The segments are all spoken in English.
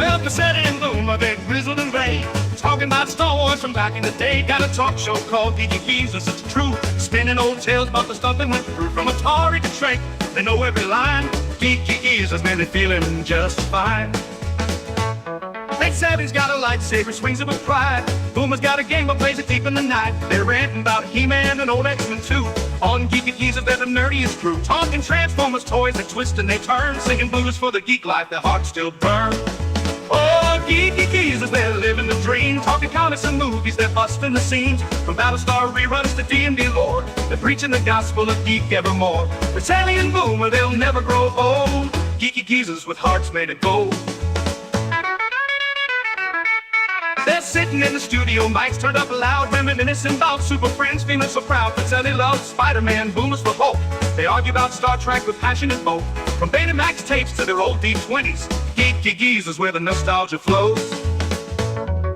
Well, Pacelli and Boomer, they're grizzled and gray, talking about Star Wars from back in the day. Got a talk show called Geeky Geezers, it's true, spinning old tales about the stuff they went through. From Atari to Shrek, they know every line. Geeky Geezers, man, they're feeling just fine. Late Savvy's got a lightsaber, swings it with pride. Boomer's got a game, but plays it deep in the night. They're ranting about He-Man and old X-Men too. On Geeky Geezers, they're the nerdiest crew, talking Transformers toys that twist and they turn, singing blues for the geek life, their hearts still burn. Oh, Geeky Geezers, they're living the dream, talking comics and movies, they're busting the seams. From Battlestar reruns to D&D lore, they're preaching the gospel of geek evermore. Pacelli and Boomer, they'll never grow old. Geeky Geezers with hearts made of gold. They're sitting in the studio, mics turned up loud, reminiscing about Super Friends, feeling so proud. Pacelli loves Spider-Man, Boomer's for Hulk. They argue about Star Trek with passionate both. From Betamax tapes to their old D20s, Geeky Geezers where the nostalgia flows.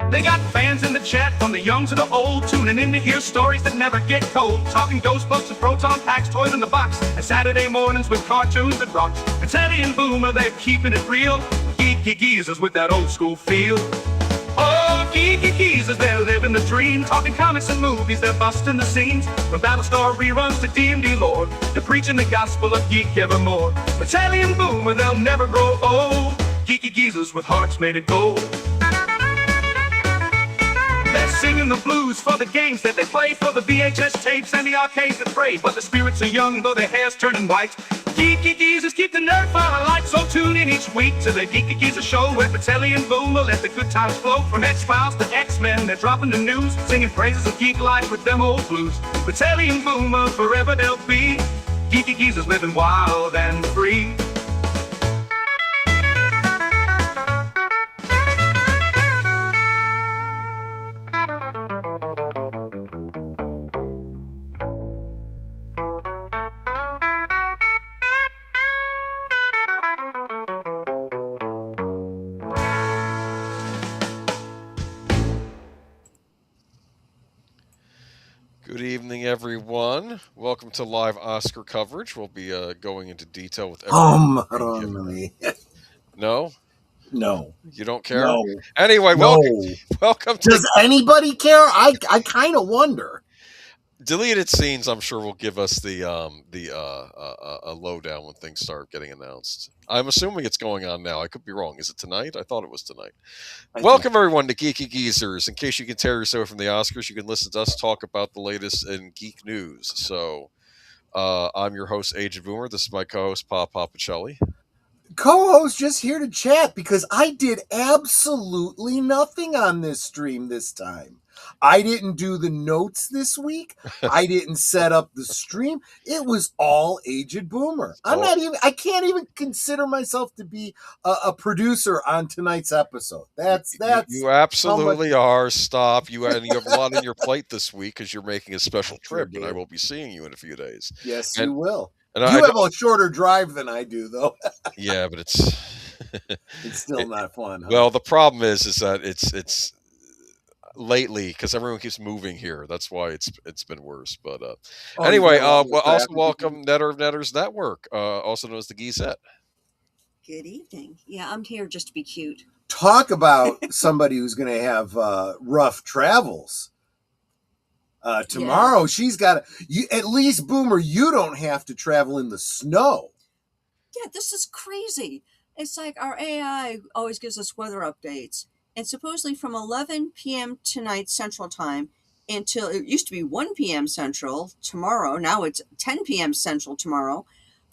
They got fans in the chat, from the young to the old, tuning in to hear stories that never get told. Talking Ghostbusters, Proton Packs, toys in the box, and Saturday mornings with cartoons that rock. Pacelli and Boomer, they're keeping it real. Geeky Geezers with that old school feel. Oh, Geeky Geezers, they're living the dream, talking comics and movies, they're busting the scenes. From Battlestar reruns to D&D lore, they're preaching the gospel of geek evermore. Pacelli and Boomer, they'll never grow old. Geeky Geezers with hearts made of gold. They're singing the blues for the games that they play, for the VHS tapes and the arcades that pray. But the spirits are young, though their hair's turning white. Geeky Geezers keep the nerd fire alight, so tune in each week to the Geeky Geezers show, where Pacelli and Boomer let the good times flow. From X-Files to X-Men, they're dropping the news, singing praises of geek life with them old blues. Pacelli and Boomer, forever they'll be Geeky Geezers living wild and free. Good evening, everyone. Welcome to live Oscar coverage. We'll be going into detail with everything. No? No. You don't care? No. Anyway, No. welcome to... Does anybody care? I kind of wonder. Deleted scenes, I'm sure, will give us the lowdown when things start getting announced. I'm assuming it's going on now. I could be wrong. Is it tonight? I thought it was tonight. Welcome, everyone, to Geeky Geezers. In case you can tear yourself from the Oscars, you can listen to us talk about the latest in geek news. So, I'm your host, Agent Boomer. This is my co-host, Pacelli. Co-host just here to chat because I did absolutely nothing on this stream this time. I didn't do the notes this week. I didn't set up the stream. It was all Agent Boomer. I can't even consider myself to be a producer on tonight's episode. That's you absolutely are. Stop. You have a lot on your plate this week because you're making a special trip, and I will be seeing you in a few days. Yes, you will. And you have a shorter drive than I do, though. Yeah, but it's still not fun. Huh? Well, the problem is that it's lately because everyone keeps moving here. That's why it's been worse. But anyway, also welcome Netter of Netters Network, also known as the Geezette. Good evening. Yeah, I'm here just to be cute. Talk about somebody who's going to have rough travels. Tomorrow, she's got at least, Boomer, you don't have to travel in the snow. Yeah, this is crazy. It's like our AI always gives us weather updates. And supposedly from 11 p.m. tonight Central Time until it used to be 1 p.m. Central tomorrow. Now it's 10 p.m. Central tomorrow.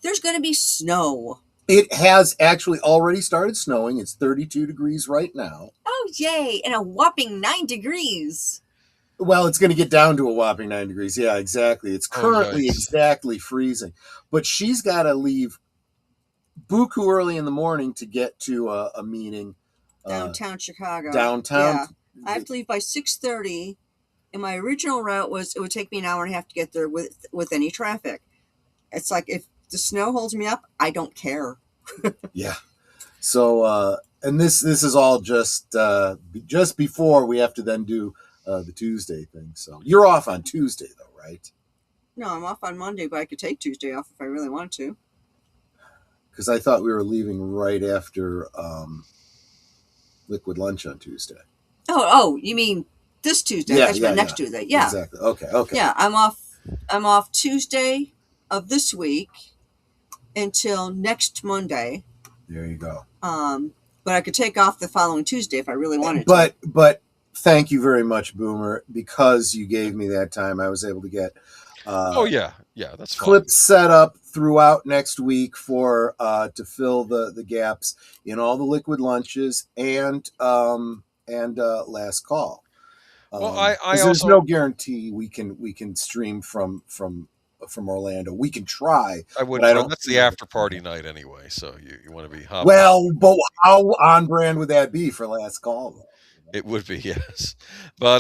There's going to be snow. It has actually already started snowing. It's 32 degrees right now. Oh, yay. And a whopping 9 degrees. Well, it's going to get down to a whopping 9 degrees. Yeah, exactly. It's currently exactly freezing. But she's got to leave buku early in the morning to get to a meeting. Downtown Chicago. Downtown. Yeah. I have to leave by 6:30. And my original route was it would take me an hour and a half to get there with any traffic. It's like if the snow holds me up, I don't care. Yeah. So, and this is all just before we have to then do the Tuesday thing. So you're off on Tuesday, though, right? No, I'm off on Monday, but I could take Tuesday off if I really wanted to. Because I thought we were leaving right after liquid lunch on Tuesday. Oh, you mean this Tuesday? Yeah, That's yeah, my next yeah. Tuesday. Yeah. Exactly. Okay. Yeah, I'm off Tuesday of this week until next Monday. There you go. But I could take off the following Tuesday if I really wanted to. But thank you very much, Boomer, because you gave me that time. I was able to get that's clips set up throughout next week for to fill the gaps in all the liquid lunches and last call. Well, I there's also no guarantee we can stream from Orlando. We can try. I would. But I don't. That's the after party night anyway, so you want to be hopping. Well, but how on brand would that be for last call? Though? It would be, yes. But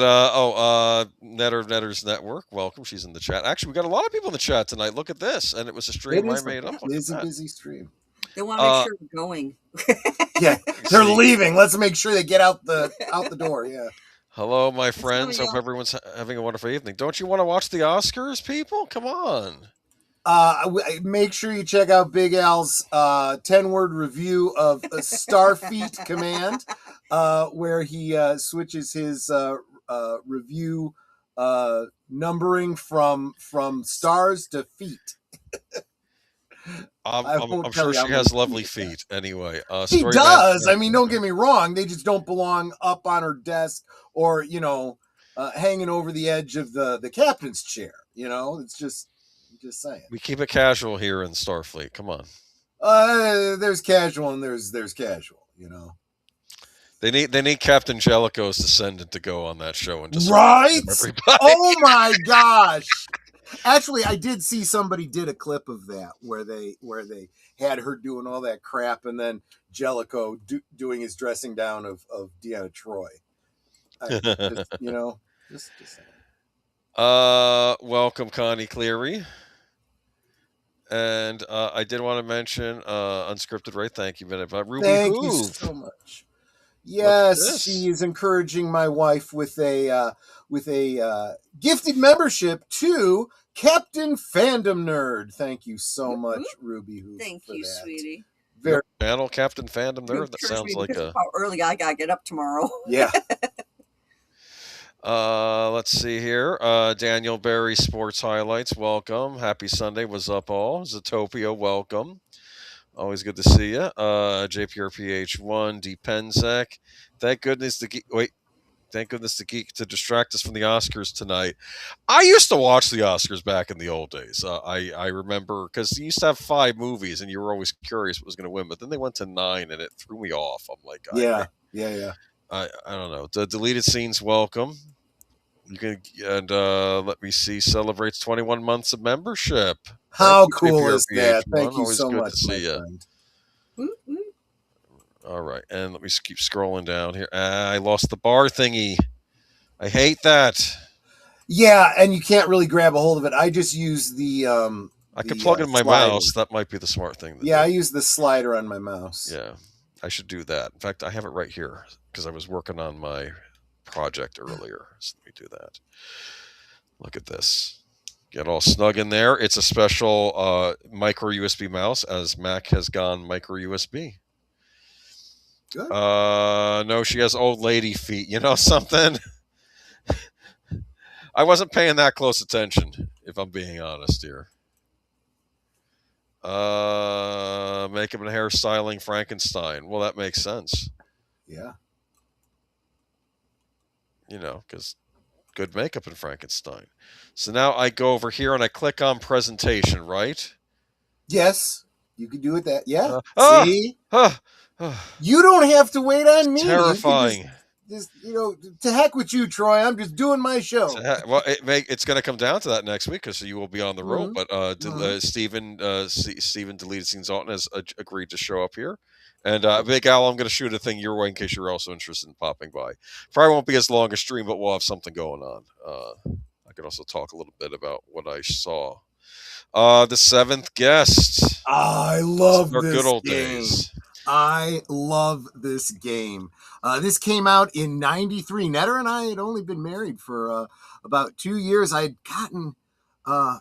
Netter's Network, welcome. She's in the chat. Actually, we got a lot of people in the chat tonight. Look at this, and it was a stream I made up. It is a busy stream. They want to make sure we're going. Yeah, they're leaving. Let's make sure they get out the door. Yeah. Hello, my friends. Hope everyone's having a wonderful evening. Don't you want to watch the Oscars, people? Come on. Make sure you check out Big Al's 10-word review of Starfleet Command, where he switches his review numbering from stars to feet. I'm sure she has lovely feet. Anyway, he does. I mean, don't get me wrong; they just don't belong up on her desk or hanging over the edge of the captain's chair. It's just saying. We keep it casual here in Starfleet. Come on. There's casual and there's casual. They need Captain Jellicoe's descendant to go on that show and just right. Oh my gosh! Actually, I did see somebody did a clip of that where they had her doing all that crap and then Jellicoe doing his dressing down of Deanna Troi. Just saying. Welcome, Connie Cleary. And I did want to mention Unscripted Right. Thank you, Ruby. Thank you so much. Yes, she is encouraging my wife with a gifted membership to Captain Fandom Nerd. Thank you so much, Ruby. Thank you, sweetie. Very channel Captain Fandom Nerd. That sounds like how early I gotta get up tomorrow. Yeah. Let's see here. Daniel Berry Sports Highlights. Welcome. Happy Sunday. What's up, all? Zatopia. Welcome. Always good to see you. JPRPH1, D Penzek. Thank goodness the Geek to distract us from the Oscars tonight. I used to watch the Oscars back in the old days. I remember because you used to have 5 movies and you were always curious what was going to win, but then they went to 9 and it threw me off. I'm like, yeah. I don't know. The deleted scenes, welcome. You can let me see. Celebrates 21 months of membership. How cool is that? Thank you so much. Good to see you. All right, and let me keep scrolling down here. I lost the bar thingy. I hate that. Yeah, and you can't really grab a hold of it. I just use the. I can plug in my mouse. That might be the smart thing. I use the slider on my mouse. Yeah, I should do that. In fact, I have it right here because I was working on my project earlier. So let me do that. Look at this. Get all snug in there. It's a special micro USB mouse, as Mac has gone micro USB. Good. No, she has old lady feet. You know something? I wasn't paying that close attention, if I'm being honest here. Makeup and hairstyling Frankenstein. Well, that makes sense. Yeah. Because good makeup in Frankenstein. So now I go over here and I click on presentation, right? Yes. You can do it that. Yeah. See? You don't have to wait on me. Terrifying. Just to heck with you, Troy. I'm just doing my show. Well, it's going to come down to that next week because you will be on the road. But Stephen Deleted Scenes Alton has agreed to show up here. And Big Al, I'm going to shoot a thing your way in case you're also interested in popping by. Probably won't be as long a stream, but we'll have something going on. I could also talk a little bit about what I saw. The 7th guest. I love this good old game. Days. I love this game. This came out in '93. Netter and I had only been married for about 2 years. I had gotten, I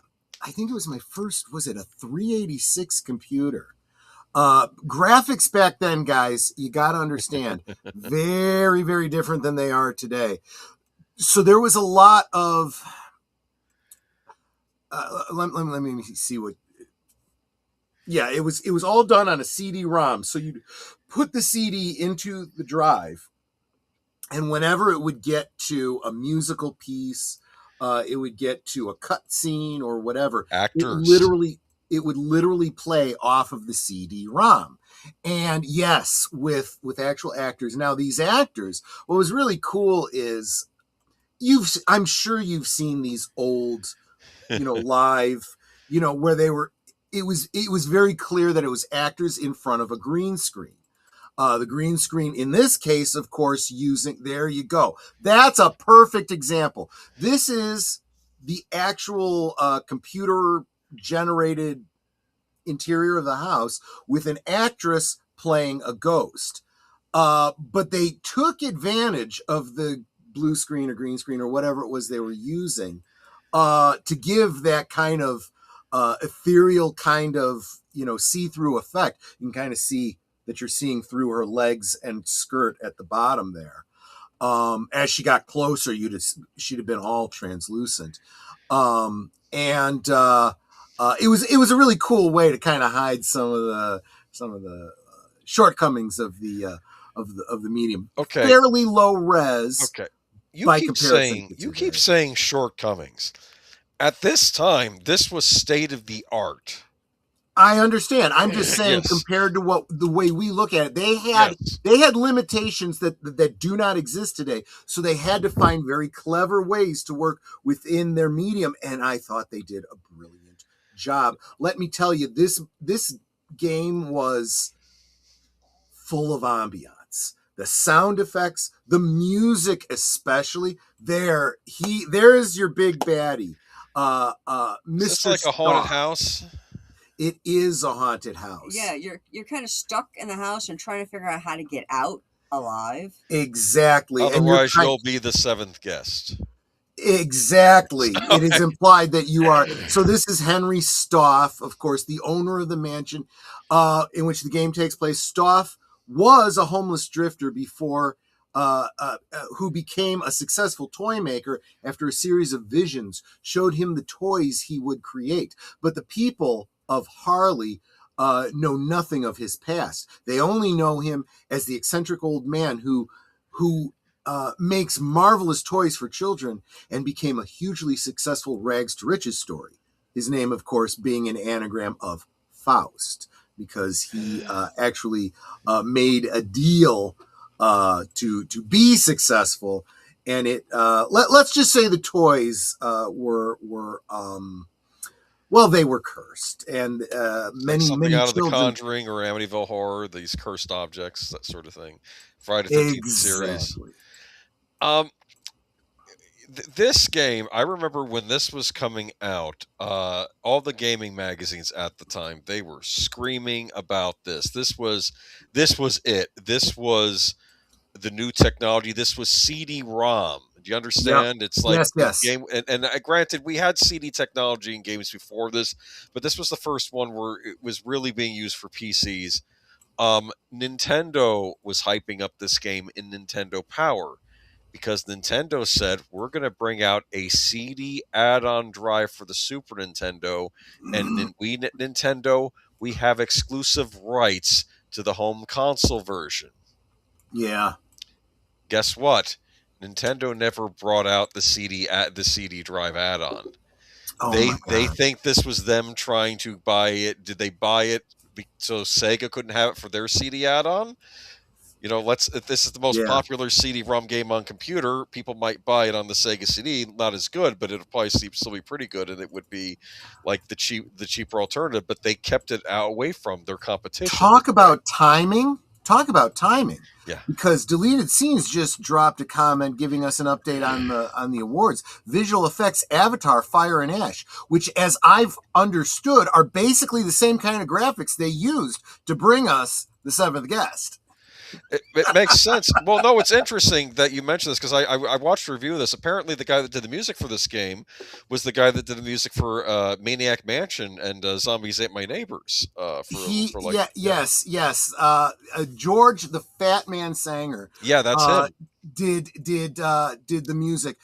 think it was my first, was it a 386 computer? Graphics back then, guys, you got to understand, very, very different than they are today. So there was a lot of, let me see what, yeah, it was all done on a CD-ROM. So you'd put the CD into the drive, and whenever it would get to a musical piece, it would get to a cut scene or whatever, Actors. it would literally play off of the CD-ROM. And yes, with actual actors. Now, these actors, what was really cool is I'm sure you've seen these old, live, where it was very clear that it was actors in front of a green screen. The green screen in this case, of course, there you go. That's a perfect example. This is the actual computer generated interior of the house with an actress playing a ghost. But they took advantage of the blue screen or green screen or whatever it was they were using to give that kind of ethereal kind of, see-through effect. You can kind of see that you're seeing through her legs and skirt at the bottom there. As she got closer, she'd have been all translucent. And it was a really cool way to kind of hide some of the shortcomings of the medium. Okay. Fairly low res. Okay. You keep saying shortcomings. At this time, this was state of the art. I understand. I'm just saying, Yes. compared to the way we look at it, they had limitations that do not exist today. So they had to find very clever ways to work within their medium, and I thought they did a brilliant job. Let me tell you, this game was full of ambiance. The sound effects, the music especially. There's your big baddie. Mr. It's like a haunted house. It is a haunted house. Yeah, you're kind of stuck in the house and trying to figure out how to get out alive. Exactly. Otherwise, you'll be the seventh guest. Exactly. Okay. It is implied that you are. So this is Henry Stoff, of course, the owner of the mansion in which the game takes place. Stoff was a homeless drifter before who became a successful toy maker after a series of visions showed him the toys he would create. But the people of Harley know nothing of his past. They only know him as the eccentric old man who makes marvelous toys for children and became a hugely successful rags to riches story. His name, of course, being an anagram of Faust, because he actually made a deal to be successful. And let's just say the toys were they were cursed, and many out of children, The Conjuring or Amityville Horror, these cursed objects, that sort of thing. Friday the 13th series. This game, I remember when this was coming out, all the gaming magazines at the time, they were screaming about this. This was it. This was the new technology. This was CD-ROM. Do you understand? Yep. It's like yes. Game, and granted, we had CD technology in games before this, but this was the first one where it was really being used for PCs. Nintendo was hyping up this game in Nintendo Power because Nintendo said, we're going to bring out a CD add-on drive for the Super Nintendo, and Nintendo, we have exclusive rights to the home console version. Yeah. Guess what? Nintendo never brought out the CD drive add-on. Oh, they think this was them trying to buy it. Did they buy it so Sega couldn't have it for their CD add-on? If this is the most popular CD-ROM game on computer, people might buy it on the Sega CD. Not as good, but it'll probably still be pretty good, and it would be like the cheaper alternative. But they kept it away from their competition. Talk about timing. Yeah. Because Deleted Scenes just dropped a comment giving us an update on the awards. Visual effects, Avatar, Fire and Ash, which, as I've understood, are basically the same kind of graphics they used to bring us the seventh guest. It makes sense. Well, no, it's interesting that you mentioned this because I watched a review of this. Apparently, the guy that did the music for this game was the guy that did the music for Maniac Mansion and Zombies Ate My Neighbors. Yes. George, the Fat Man Sanger. Yeah, that's him. Did the music.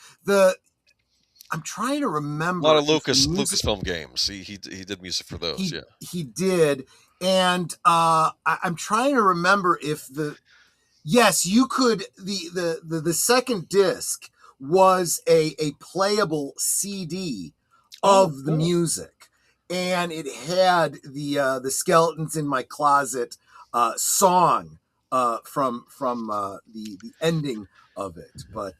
I'm trying to remember A lot of Lucasfilm games. He did music for those. He did, and I'm trying to remember if yes, you could. The second disc was a playable CD of the music, and it had the Skeletons in My Closet song from the ending of it. But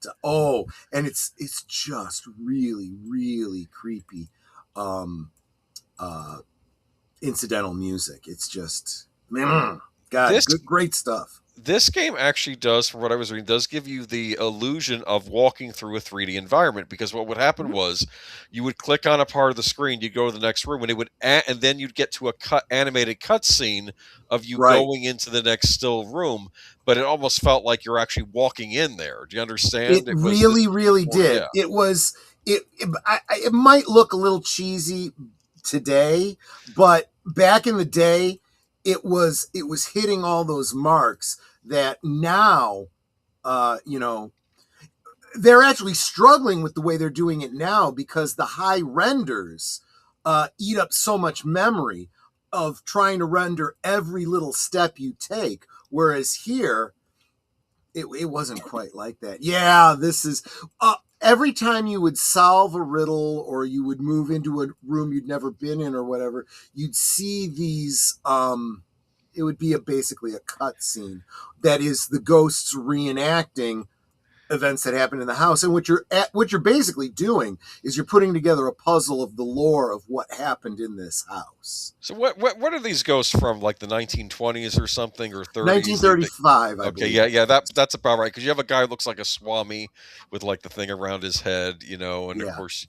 and it's just really, really creepy incidental music. It's just great stuff. This game actually does, from what I was reading, does give you the illusion of walking through a 3D environment, because what would happen was you would click on a part of the screen, you'd go to the next room, and it would and then you'd get to a animated cutscene of you going into the next still room, but it almost felt like you're actually walking in there. Do you understand? It really did. Yeah. It might look a little cheesy today, but back in the day, it was hitting all those marks that now, they're actually struggling with the way they're doing it now, because the high renders eat up so much memory of trying to render every little step you take. Whereas here, it wasn't quite like that. Yeah, this is... every time you would solve a riddle or you would move into a room you'd never been in or whatever, you'd see these... it would be basically a cut scene that is the ghosts reenacting events that happened in the house. And what you're basically doing is you're putting together a puzzle of the lore of what happened in this house. So what are these ghosts from, like the 1920s or something, or 30s? 1935, I believe. Yeah, that's about right, because you have a guy who looks like a swami with like the thing around his head, and of course,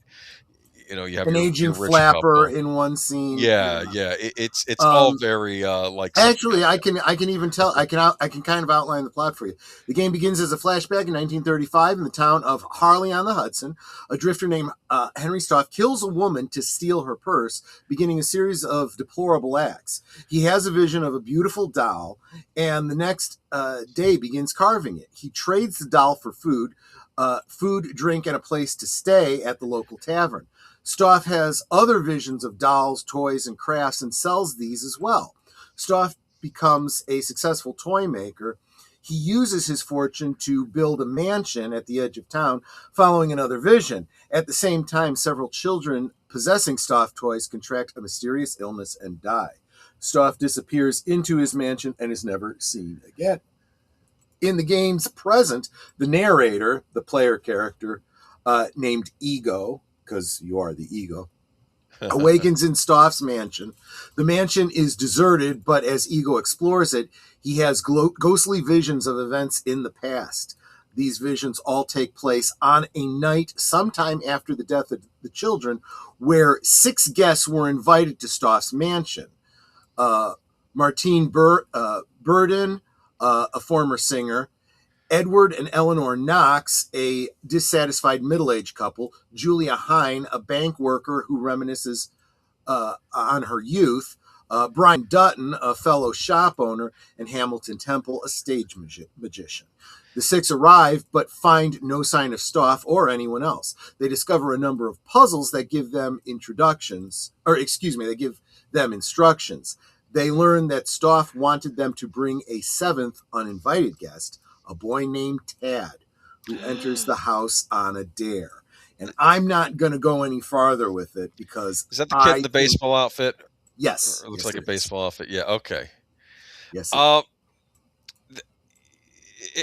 you have an aging flapper in one scene. It's all very like. Actually, I can even tell. I can kind of outline the plot for you. The game begins as a flashback in 1935 in the town of Harley on the Hudson. A drifter named Henry Stoff kills a woman to steal her purse, beginning a series of deplorable acts. He has a vision of a beautiful doll, and the next day begins carving it. He trades the doll for food, drink, and a place to stay at the local tavern. Stoff has other visions of dolls, toys, and crafts, and sells these as well. Stoff becomes a successful toy maker. He uses his fortune to build a mansion at the edge of town, following another vision. At the same time, several children possessing Stoff toys contract a mysterious illness and die. Stoff disappears into his mansion and is never seen again. In the game's present, the narrator, the player character, named Ego, because you are the ego, awakens in Stoff's mansion. The mansion is deserted, but as Ego explores it, he has ghostly visions of events in the past. These visions all take place on a night sometime after the death of the children, where 6 guests were invited to Stoff's mansion. Martine Burden, a former singer, Edward and Eleanor Knox, a dissatisfied middle-aged couple, Julia Hine, a bank worker who reminisces on her youth, Brian Dutton, a fellow shop owner, and Hamilton Temple, a stage magician. The 6 arrive, but find no sign of Stoff or anyone else. They discover a number of puzzles that give them instructions. They learn that Stoff wanted them to bring a 7th uninvited guest, a boy named Tad, who enters the house on a dare. And I'm not going to go any farther with it, because... Is that the kid in the baseball outfit? Yes. It looks like a baseball outfit. Yeah, okay. Yes.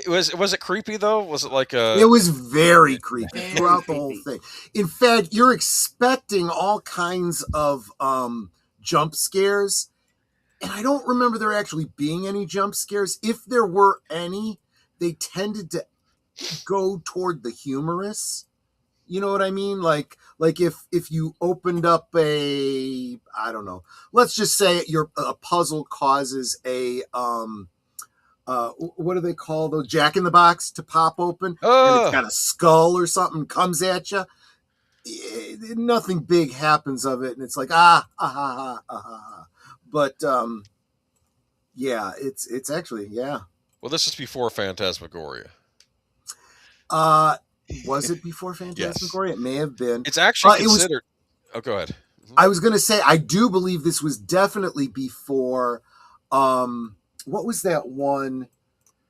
Was it creepy, though? Was it like a... It was very creepy throughout the whole thing. In fact, you're expecting all kinds of jump scares, and I don't remember there actually being any jump scares. If there were any, they tended to go toward the humorous. You know what I mean? Like if you opened up I don't know, let's just say a puzzle causes a what do they call those, Jack in the Box to pop open, and it's got a skull or something comes at you. Nothing big happens of it, and it's like but yeah, it's actually Well, this is before Phantasmagoria. Was it before Phantasmagoria? Yes. It may have been. It's actually considered. Go ahead. I was going to say, I do believe this was definitely before. What was that one?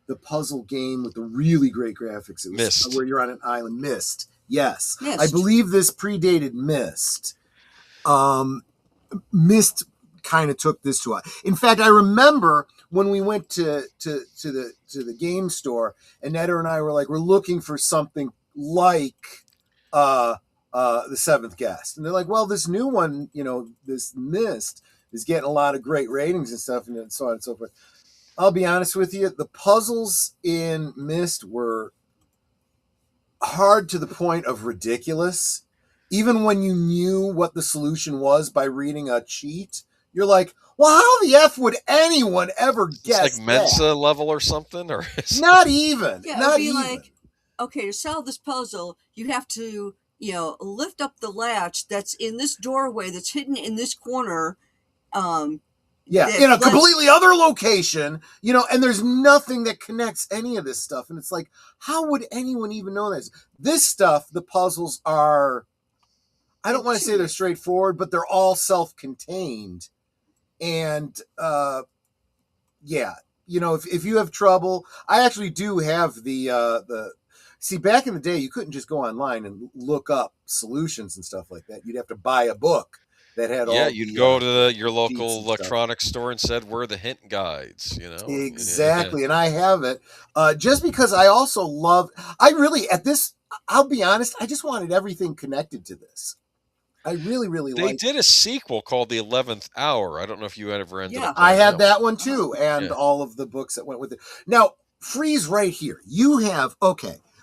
The puzzle game with the really great graphics. It was Misc. Where you're on an island. Misc. Yes. Misc. I believe this predated Misc. Misc kind of took this to us. In fact, I remember when we went to the game store, and Netta and I were like, we're looking for something like the Seventh Guest, and they're like, well, this new one, this Misc is getting a lot of great ratings and stuff, and so on and so forth. I'll be honest with you, the puzzles in Misc were hard to the point of ridiculous. Even when you knew what the solution was by reading a cheat, you're like, well, how the F would anyone ever guess It's like Mensa level or something? Or not even. Yeah, not it'd be even. like, okay, to solve this puzzle, you have to, lift up the latch that's in this doorway that's hidden in this corner. In a completely other location, and there's nothing that connects any of this stuff. And it's like, how would anyone even know this? This stuff, the puzzles are, I don't want to say they're straightforward, but they're all self-contained. And, if you have trouble, I actually do have see, back in the day, you couldn't just go online and look up solutions and stuff like that. You'd have to buy a book that had all. You'd go to your local electronics store and said, "Where are the hint guides?" Exactly, and I have it just because I also love. I really I'll be honest. I just wanted everything connected to this. I really, really They did a sequel called The 11th Hour. I don't know if you ever ended up. I had that one too, and all of the books that went with it. Now, freeze right here. You have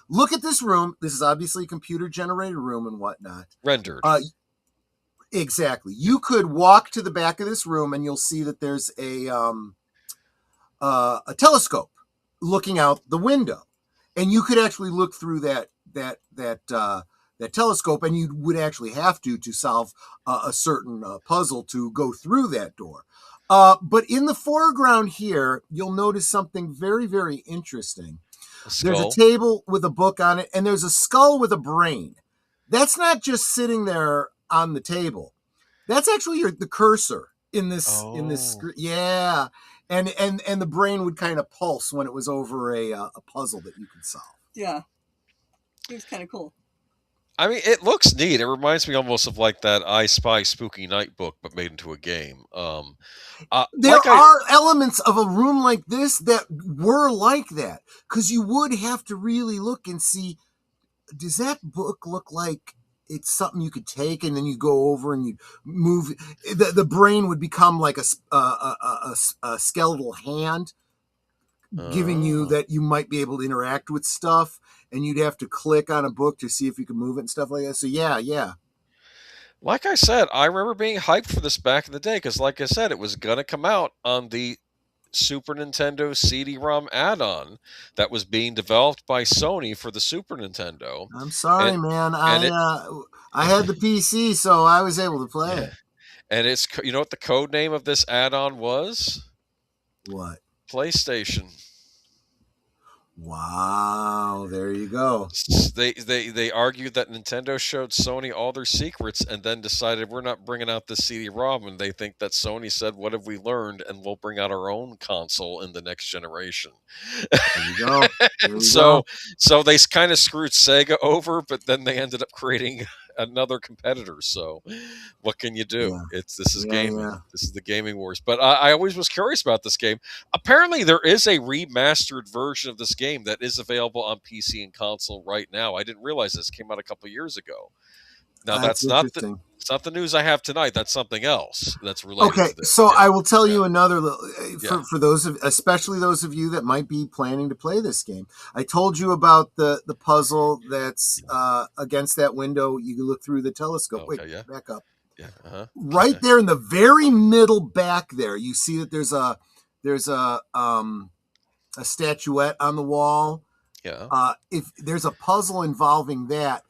Look at this room. This is obviously a computer-generated room and whatnot. Rendered. Exactly. You could walk to the back of this room and you'll see that there's a telescope looking out the window, and you could actually look through that telescope, and you would actually have to solve a certain puzzle to go through that door. But in the foreground here, you'll notice something very, very interesting. There's a table with a book on it, and there's a skull with a brain. That's not just sitting there on the table. That's actually the cursor in this screen. Yeah, and the brain would kind of pulse when it was over a puzzle that you could solve. Yeah, it was kind of cool. I mean, it looks neat. It reminds me almost of like that I Spy Spooky Night book, but made into a game. There are elements of a room like this that were like that, because you would have to really look and see, does that book look like it's something you could take, and then you go over and you move. The brain would become like a skeletal hand, giving you that you might be able to interact with stuff, and you'd have to click on a book to see if you could move it and stuff like that. So yeah. Like I said, I remember being hyped for this back in the day because, like I said, it was going to come out on the Super Nintendo CD-ROM add-on that was being developed by Sony for the Super Nintendo. I'm sorry, man. I had the PC, so I was able to play it. And it's, you know what the code name of this add-on was? What? PlayStation. Wow, there you go. They argued that Nintendo showed Sony all their secrets and then decided we're not bringing out the CD-ROM, and they think that Sony said, what have we learned, and we'll bring out our own console in the next generation. There you go. So they kind of screwed Sega over, but then they ended up creating another competitor. So what can you do? This is gaming. Yeah. This is the gaming wars. But I always was curious about this game. Apparently there is a remastered version of this game that is available on PC and console right now. I didn't realize this came out a couple years ago. Now that's not it's not the news I have tonight. That's something else that's related to this. So I will tell you another for those especially those of you that might be planning to play this game. I told you about the puzzle that's against that window. You can look through the telescope. Back up. Yeah. Right there in the very middle back there, you see that there's a a statuette on the wall. Yeah. If there's a puzzle involving that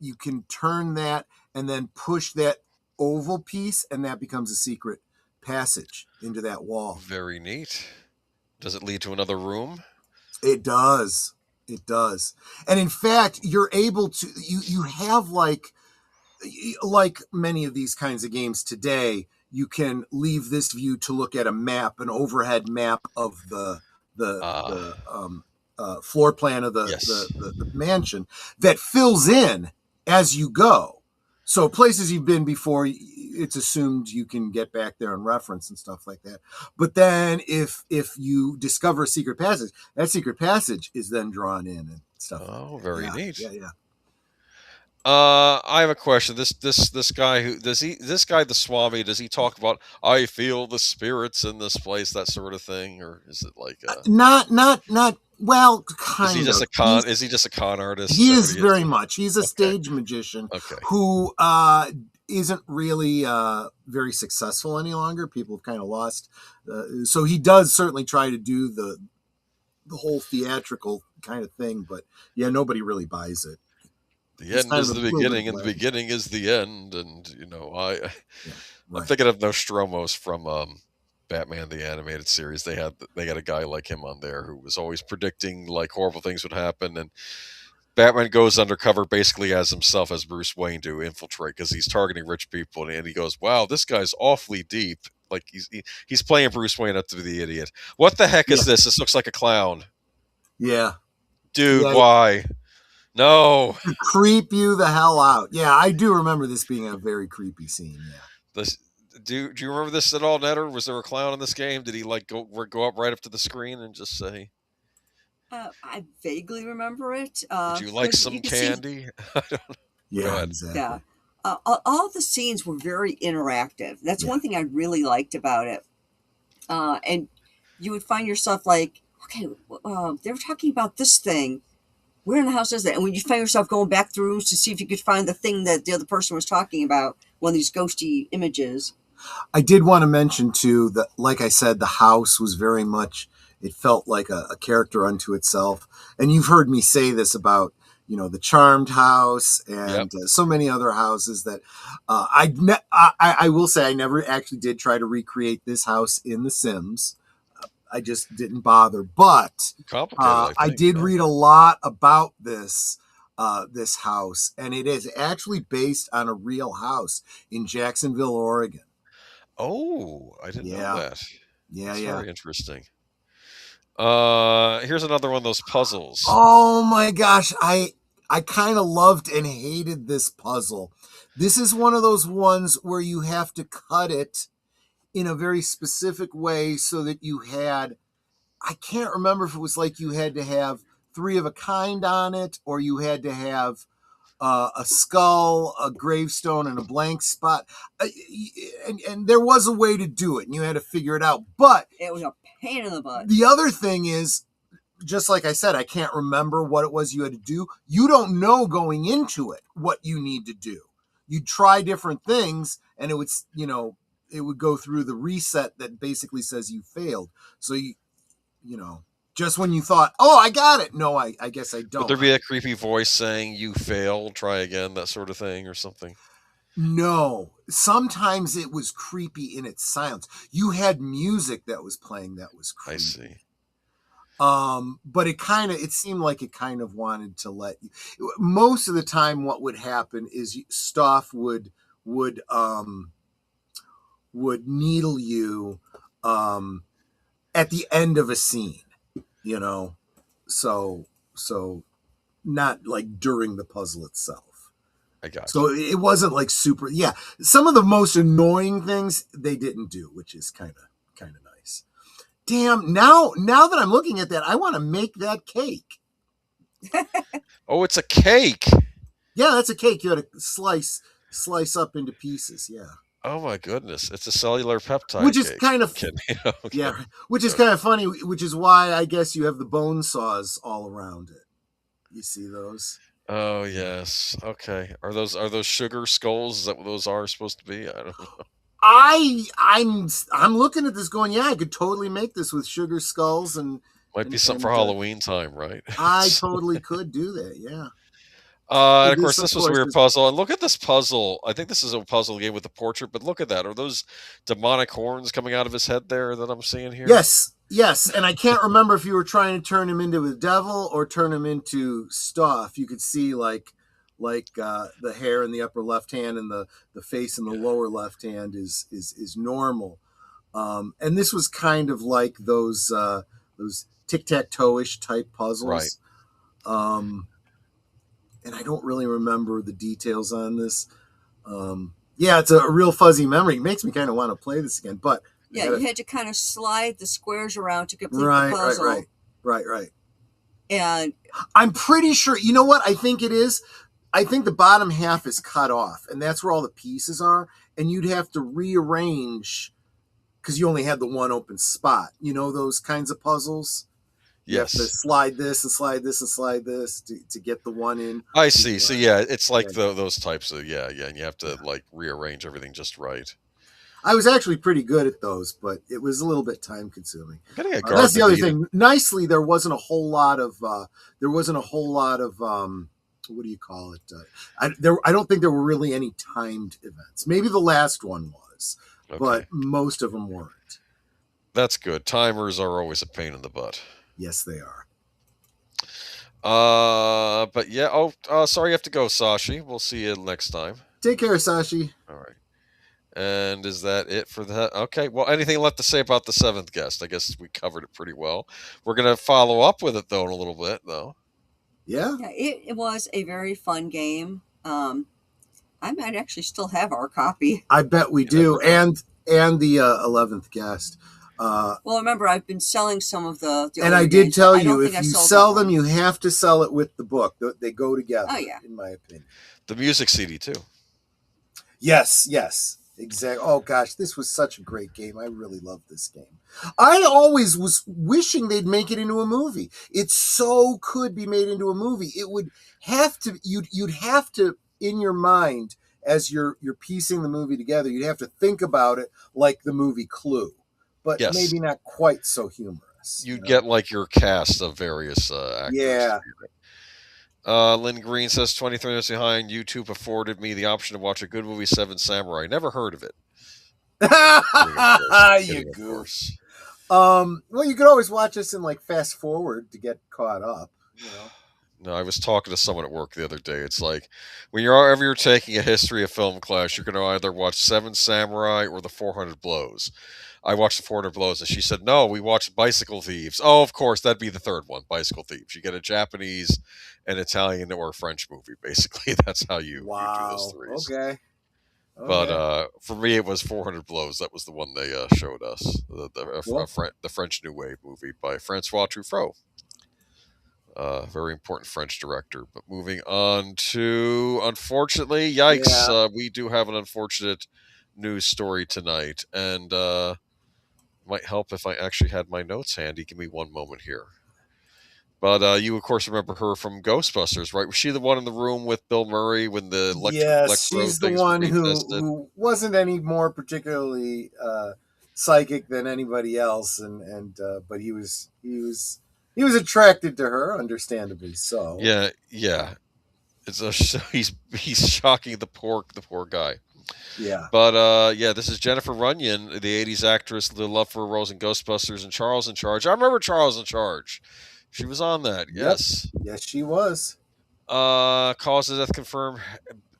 you can turn that and then push that oval piece, and that becomes a secret passage into that wall. Very neat. Does it lead to another room? It does. It does. And in fact, you're able to, you have like many of these kinds of games today, you can leave this view to look at a map, an overhead map of the floor plan of the mansion that fills in as you go. So places you've been before, it's assumed you can get back there and reference and stuff like that. But then if you discover a secret passage, that secret passage is then drawn in and stuff. Oh, very neat. Yeah. I have a question. This guy the Swami, does he talk about I feel the spirits in this place, that sort of thing, or is it like not well, kind of? Is he just a con artist? He is very much. He's a stage magician Okay. who isn't really very successful any longer. People have kind of lost. So he does certainly try to do the whole theatrical kind of thing, but yeah, nobody really buys it. The end is the beginning, and the beginning is the end. And I'm thinking of Nostromos from Batman the Animated Series. They got a guy like him on there who was always predicting like horrible things would happen, and Batman goes undercover basically as himself, as Bruce Wayne, to infiltrate because he's targeting rich people, and he goes, "Wow, this guy's awfully deep." Like he's playing Bruce Wayne up to be the idiot. What the heck is this? This looks like a clown. Yeah, dude, why? No. Creep you the hell out. Yeah, I do remember this being a very creepy scene. Yeah. Do you remember this at all, Netter? Was there a clown in this game? Did he like go up right up to the screen and just say? I vaguely remember it. Would you like some candy? I don't know. Yeah, exactly. Yeah. All the scenes were very interactive. That's one thing I really liked about it. And you would find yourself like, okay, they were talking about this thing. Where in the house is that? And when you find yourself going back through rooms to see if you could find the thing that the other person was talking about, one of these ghosty images. I did want to mention too that, like I said, the house was very much, it felt like a character unto itself. And you've heard me say this about, the Charmed house and so many other houses that I will say I never actually did try to recreate this house in The Sims. I just didn't bother, but I did read a lot about this house, and it is actually based on a real house in Jacksonville, Oregon. Oh, I didn't know that. That's very interesting. Here's another one of those puzzles. Oh my gosh, I kind of loved and hated this puzzle. This is one of those ones where you have to cut it in a very specific way so that you had, I can't remember if it was like you had to have 3 of a kind on it, or you had to have a skull, a gravestone, and a blank spot. And there was a way to do it, and you had to figure it out. But it was a pain in the butt. The other thing is, just like I said, I can't remember what it was you had to do. You don't know going into it what you need to do. You try different things, and it would, it would go through the reset that basically says you failed. So just when you thought, oh, I got it. No, I guess I don't. Would there be a creepy voice saying you failed, try again, that sort of thing or something? No. Sometimes it was creepy in its silence. You had music that was playing that was creepy. I see. But it seemed like it kind of wanted to let you. Most of the time what would happen is stuff would needle you at the end of a scene, so not like during the puzzle itself. I got so you. It wasn't like super. Yeah, some of the most annoying things they didn't do, which is kind of nice. Damn, now that I'm looking at that, I want to make that cake. Oh, it's a cake. Yeah, that's a cake. You had to slice up into pieces. Yeah. Oh my goodness, it's a cellular peptide, which is cake. kind of okay. Yeah, which is kind of funny. Which is why I guess you have the bone saws all around it. You see those? Oh yes. Okay. Are those sugar skulls? Is that what those are supposed to be? I don't know. I'm looking at this going, yeah, I could totally make this with sugar skulls and Might be something for Halloween time, right? I totally could do that. Yeah. And of This, course, of this was a course, weird is puzzle. And look at this puzzle. I think this is a puzzle game with the portrait, but look at that. Are those demonic horns coming out of his head there that I'm seeing here? Yes, and I can't remember if you were trying to turn him into a devil or turn him into stuff. You could see like the hair in the upper left hand and the face in the lower left hand is normal. And this was kind of like those tic-tac-toe-ish type puzzles. Right. And I don't really remember the details on this. Yeah, it's a real fuzzy memory. It makes me kind of want to play this again, but yeah, you had to kind of slide the squares around to complete the puzzle. Right. And I'm pretty sure. You know what? I think it is. I think the bottom half is cut off, and that's where all the pieces are. And you'd have to rearrange because you only had the one open spot. You know those kinds of puzzles. You have to Yes. slide this and slide this and slide this to get the one in. I see. So yeah, it's like those types of yeah, and you have to like rearrange everything just right. I was actually pretty good at those, but it was a little bit time consuming. Getting a That's the other Garden thing. Nicely, there wasn't a whole lot of what do you call it? I don't think there were really any timed events. Maybe the last one was, Okay. but most of them weren't. That's good. Timers are always a pain in the butt. Yes, they are. But yeah. Sorry, you have to go, Sashi. We'll see you next time. Take care, Sashi. All right. And is that it for that? Okay. Well, anything left to say about the seventh guest? I guess we covered it pretty well. We're gonna follow up with it though in a little bit, though. Yeah. It was a very fun game. I might actually still have our copy. I bet we do, and the 11th guest. Well, remember, I've been selling some of the and I did games. tell I don't you, think if I you sold sell that them, one. you have to sell it with the book. They go together. Oh, yeah. In my opinion. The music CD too. Yes, exactly. Oh gosh, this was such a great game. I really loved this game. I always was wishing they'd make it into a movie. It so could be made into a movie. It would have to. You'd have to, in your mind, as you're piecing the movie together, you'd have to think about it like the movie Clue, but Yes. maybe not quite so humorous. You'd get like your cast of various actors. Yeah. Lynn Green says 23 minutes behind. YouTube afforded me the option to watch a good movie, Seven Samurai. Never heard of it. You goof. Well, you could always watch this in like fast forward to get caught up. You know. No, I was talking to someone at work the other day. It's like when you're taking a history of film class, you're going to either watch Seven Samurai or The 400 Blows. I watched The 400 Blows, and she said, "No, we watched Bicycle Thieves." Oh, of course, that'd be the third one, Bicycle Thieves. You get a Japanese, an Italian, or a French movie. Basically, that's how you do those threes. Okay. But for me, it was 400 Blows. That was the one they showed us. The French New Wave movie by Francois Truffaut. Very important French director. But moving on to, unfortunately, yikes, we do have an unfortunate news story tonight. And might help if I actually had my notes handy. Give me one moment here. But you, of course, remember her from Ghostbusters, right? Was she the one in the room with Bill Murray when the she's the one who wasn't any more particularly psychic than anybody else, but he was attracted to her, understandably so. Yeah. He's shocking the poor guy. Yeah. But this is Jennifer Runyon, the 80s actress, the love for Rose in Ghostbusters, and Charles in Charge. I remember Charles in Charge. She was on that. Yes. Yes, she was. Cause of death confirmed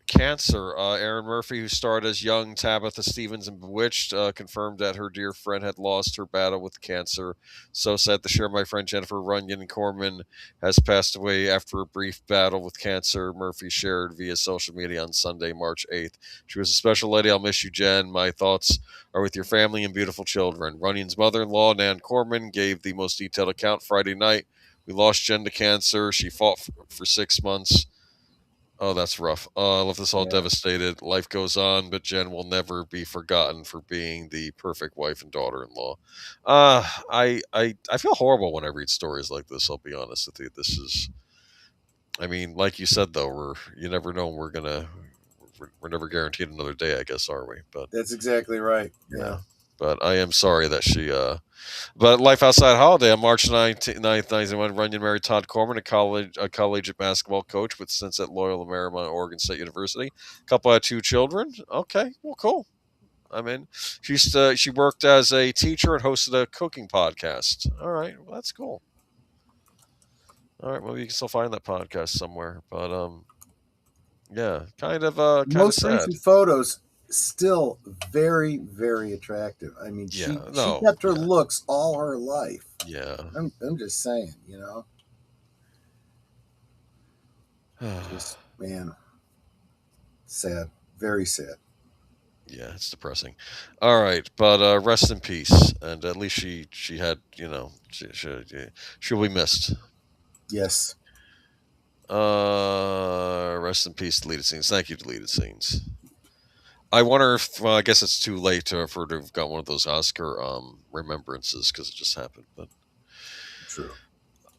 cancer. Erin Murphy, who starred as young Tabitha Stevens in Bewitched, confirmed that her dear friend had lost her battle with cancer. So sad to share, my friend Jennifer Runyon Corman has passed away after a brief battle with cancer. Murphy shared via social media on Sunday, March 8th. She was a special lady. I'll miss you, Jen. My thoughts are with your family and beautiful children. Runyon's mother-in-law, Nan Corman, gave the most detailed account Friday night. We lost Jen to cancer. She fought for 6 months. Oh, that's rough. I left us all devastated. Life goes on, but Jen will never be forgotten for being the perfect wife and daughter-in-law. I feel horrible when I read stories like this. I'll be honest with you. This is, I mean, like you said though, you never know. We're never guaranteed another day, I guess, are we? But that's exactly right. Yeah. But I am sorry that she. But Life Outside Holiday on March 9th, 1991, Runyon married Todd Corman, a collegiate basketball coach with stints at Loyola Marymount, Oregon State University. Couple had 2 children. Okay, well, cool. I mean, she worked as a teacher and hosted a cooking podcast. All right, well, that's cool. All right, well, you can still find that podcast somewhere, but yeah, kind of Most sad. recent photos still very, very attractive. I mean, she kept her looks all her life. Yeah, I'm just saying, you know. Just, man, sad, very sad. Yeah, it's depressing. All right, but rest in peace, and at least she had, you know, she'll be missed. Yes. Rest in peace, deleted scenes. Thank you, deleted scenes. I wonder if, well, I guess it's too late for her to have got one of those Oscar remembrances because it just happened. But true.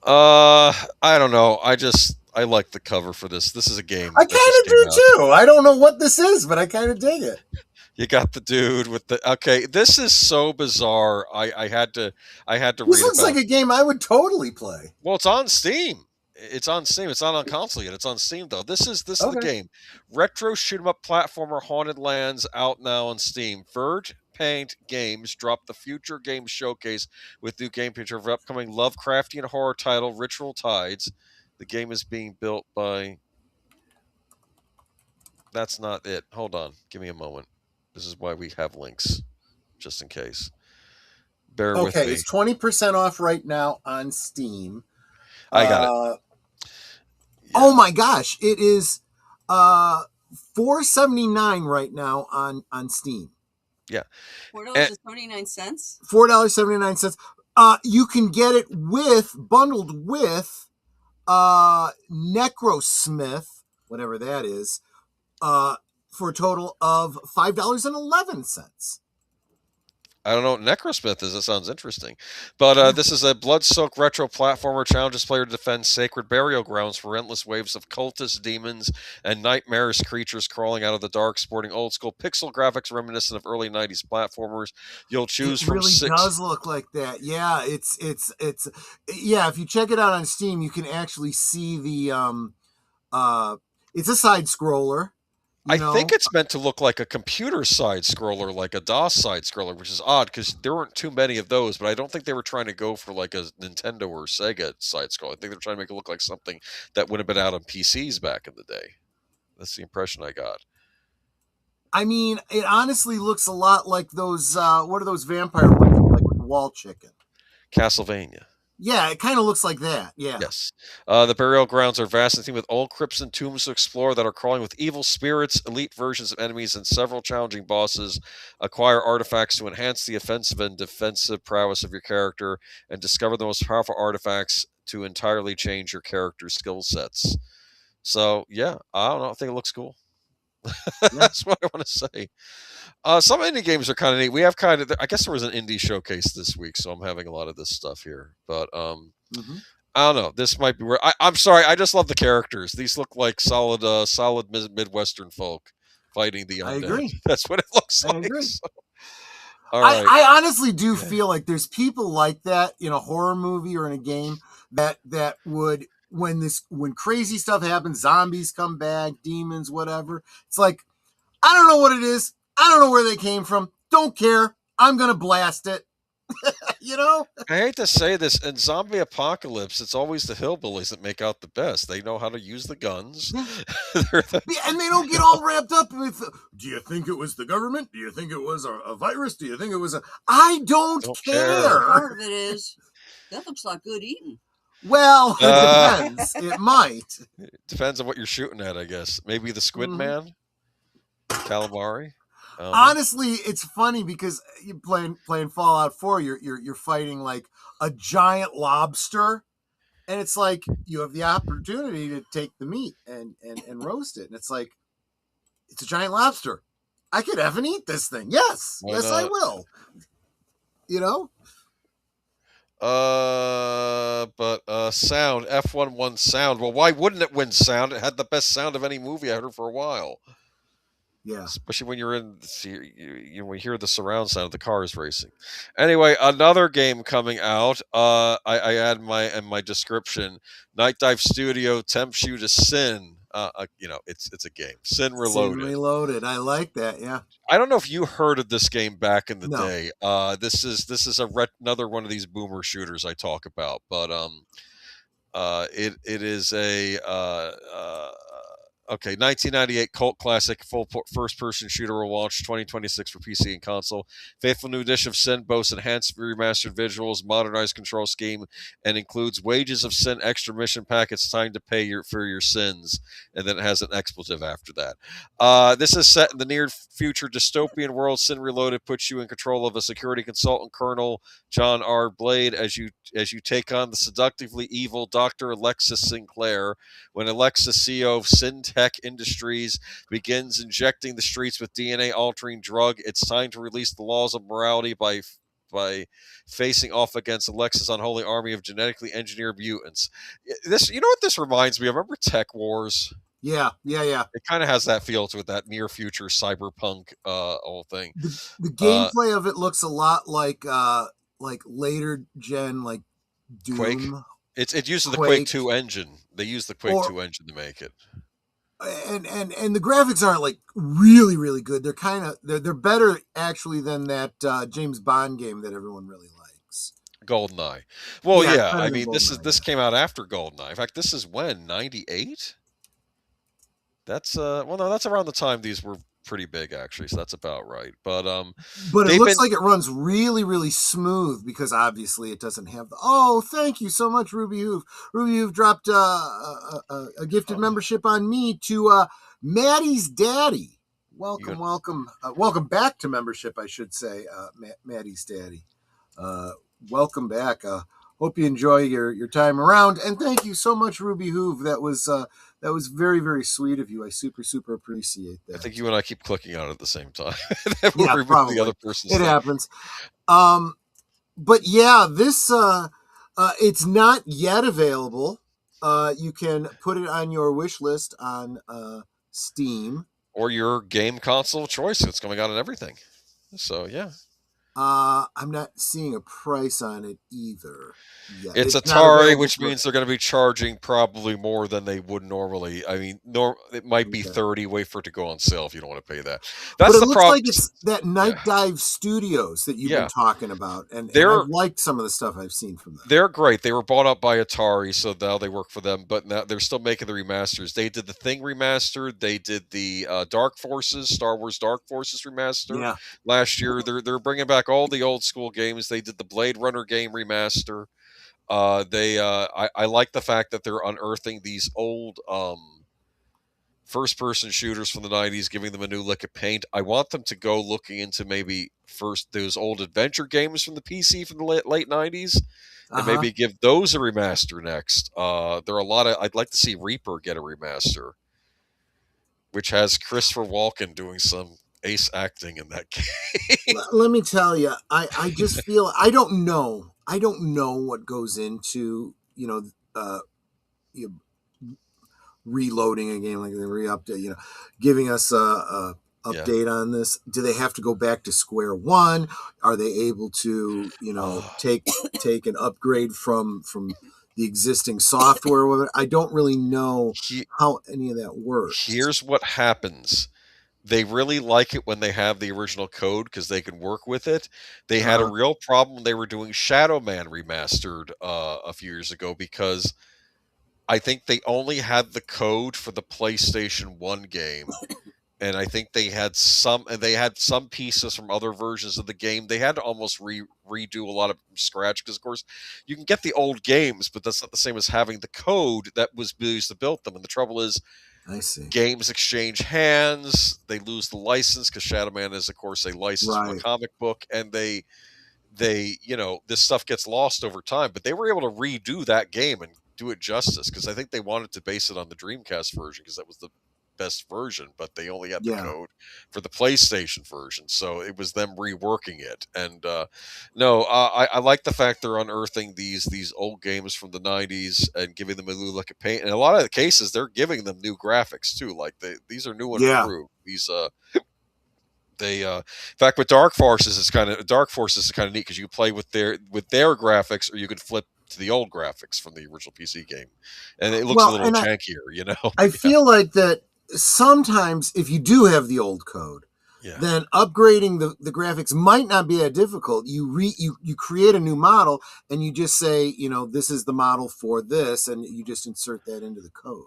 I don't know. I like the cover for this. This is a game. I kind of do too. I don't know what this is, but I kind of dig it. You got the dude with the. Okay, this is so bizarre. I had to read. This looks like a game I would totally play. Well, it's on Steam. It's on Steam. It's not on console yet. It's on Steam though. This is the game. Retro shoot 'em up platformer Haunted Lands out now on Steam. Verge Paint Games dropped the Future Games Showcase with new game picture of upcoming Lovecraftian horror title Ritual Tides. The game is being built by. That's not it. Hold on. Give me a moment. This is why we have links, just in case. Bear with me. Okay, it's 20% off right now on Steam. I got it. Oh my gosh, it is $4.79 right now on Steam. Yeah. $4.79. $4.79. You can get it bundled with Necrosmith, whatever that is, for a total of $5.11. I don't know what Necrosmith is. That sounds interesting. But this is a blood-soaked retro platformer challenges player to defend sacred burial grounds for endless waves of cultists, demons, and nightmarish creatures crawling out of the dark, sporting old-school pixel graphics reminiscent of early 90s platformers. You'll choose from 6... It really does look like that. Yeah, it's yeah, if you check it out on Steam, you can actually see the it's a side-scroller. I think it's meant to look like a computer side scroller, like a DOS side scroller, which is odd because there weren't too many of those. But I don't think they were trying to go for like a Nintendo or Sega side scroller. I think they're trying to make it look like something that would have been out on PCs back in the day. That's the impression I got. I mean, it honestly looks a lot like those. What are those vampire ones like with the wall chicken? Castlevania. Yeah, it kind of looks like that. Yeah. Yes. The burial grounds are vast and themed with old crypts and tombs to explore that are crawling with evil spirits, elite versions of enemies, and several challenging bosses. Acquire artifacts to enhance the offensive and defensive prowess of your character, and discover the most powerful artifacts to entirely change your character's skill sets. So, yeah, I don't know. I think it looks cool. That's what I want to say. Some indie games are kind of neat. We have I guess there was an indie showcase this week, so I'm having a lot of this stuff here. But I don't know. This might be where I'm sorry. I just love the characters. These look like solid Midwestern folk fighting the undead. I agree. That's what it looks like. I agree. So, all right. I honestly do feel like there's people like that in a horror movie or in a game that would, when crazy stuff happens, zombies come back, demons, whatever. It's like, I don't know what it is. I don't know where they came from. Don't care. I'm going to blast it. You know? I hate to say this, in zombie apocalypse, it's always the hillbillies that make out the best. They know how to use the guns. And they don't get all wrapped up with, do you think it was the government? Do you think it was a virus? Do you think it was I don't care. Part of it is, that looks like good eating. Well, it depends. It might. It depends on what you're shooting at, I guess. Maybe the Squid Man? Calamari? Honestly, it's funny because you're playing Fallout 4, you're fighting like a giant lobster, and it's like you have the opportunity to take the meat and roast it, and it's like, it's a giant lobster. I could effing eat this thing. Yes, Why yes, not? I will. You know. But sound, F11 sound. Well, why wouldn't it win sound? It had the best sound of any movie I heard for a while. Yeah. Especially when you're when you hear the surround sound of the cars racing. Anyway, another game coming out. I add in my description. Night Dive Studio tempts you to sin. It's a game. Sin Sin Reloaded. Reloaded. I like that. Yeah. I don't know if you heard of this game back in the No. day. This is another one of these boomer shooters I talk about, but it is a okay, 1998 cult classic, first-person shooter will launch 2026 for PC and console. Faithful new edition of Sin boasts enhanced remastered visuals, modernized control scheme, and includes Wages of Sin extra mission pack. It's time to pay for your sins, and then it has an expletive after that. This is set in the near future dystopian world. Sin Reloaded puts you in control of a security consultant, Colonel John R. Blade, as you take on the seductively evil Dr. Alexis Sinclair. When Alexis, CEO of Syntech Industries, begins injecting the streets with DNA-altering drug, it's time to release the laws of morality by facing off against Alexis' unholy army of genetically engineered mutants. This, you know what this reminds me of? Remember Tech Wars? Yeah. It kind of has that feel to it, that near future cyberpunk whole thing. The gameplay of it looks a lot like later gen, like Doom. Quake. It uses the Quake 2 engine. They use the Quake 2 engine to make it. And the graphics aren't like really, really good. They're kind of they're better actually than that James Bond game that everyone really likes. GoldenEye. Well, yeah. I I mean, GoldenEye, this came out after GoldenEye. In fact, this is when 98. That's well, no, that's around the time these were pretty big actually, so that's about right. But it looks like it runs really, really smooth because obviously it doesn't have the. Oh, thank you so much, Ruby Hoove. Ruby Hoove dropped a gifted membership on me to Maddie's Daddy. Welcome, welcome back to membership, I should say, Maddie's Daddy. Welcome back. Hope you enjoy your time around, and thank you so much, Ruby Hoove. That was very, very sweet of you. I super, super appreciate that. I think you and I keep clicking on it at the same time. Yeah, probably. The other person's it happens. But yeah, this it's not yet available. You can put it on your wish list on Steam or your game console of choice. It's coming out on everything. So yeah. I'm not seeing a price on it either. Yeah, it's Atari, which means they're going to be charging probably more than they would normally. I mean, it might be 30. Wait for it to go on sale if you don't want to pay that. That's but it the looks problem. Like it's that Night Dive Studios that you've been talking about, and I've liked some of the stuff I've seen from them. They're great. They were bought up by Atari, so now they work for them. But now they're still making the remasters. They did the Thing remastered. They did the Star Wars Dark Forces remaster last year. They're bringing back all the old school games. They did the Blade Runner game remaster. I like the fact that they're unearthing these old first-person shooters from the 90s, giving them a new lick of paint. I want them to go looking into maybe first those old adventure games from the PC from the late 90s, and maybe give those a remaster next. There are a lot of. I'd like to see Reaper get a remaster, which has Christopher Walken doing some ace acting in that game. Let me tell you, I just feel I don't know what goes into reloading a game like the re-update, giving us a update on this. Do they have to go back to square one? Are they able to take an upgrade from the existing software? I don't really know how any of that works. Here's what happens. They really like it when they have the original code because they can work with it. They had a real problem when they were doing Shadow Man remastered a few years ago because I think they only had the code for the PlayStation 1 game. And I think they had some pieces from other versions of the game. They had to almost redo a lot of from scratch because, of course, you can get the old games, but that's not the same as having the code that was used to build them. And the trouble is, I see. Games exchange hands. They lose the license because Shadow Man is, of course, a license from a comic book, and they this stuff gets lost over time. But they were able to redo that game and do it justice because I think they wanted to base it on the Dreamcast version because that was the best version, but they only had the Yeah. code for the PlayStation version, so it was them reworking it. And no, I like the fact they're unearthing these old games from the '90s and giving them a new look at paint. And in a lot of the cases, they're giving them new graphics too. Like these are new and Yeah. improved. These they in fact with Dark Forces is kind of neat because you can play with their graphics, or you can flip to the old graphics from the original PC game, and it looks a little jankier, you know. I feel like that sometimes if you do have the old code, then upgrading the graphics might not be that difficult. You create a new model and you just say, this is the model for this, and you just insert that into the code.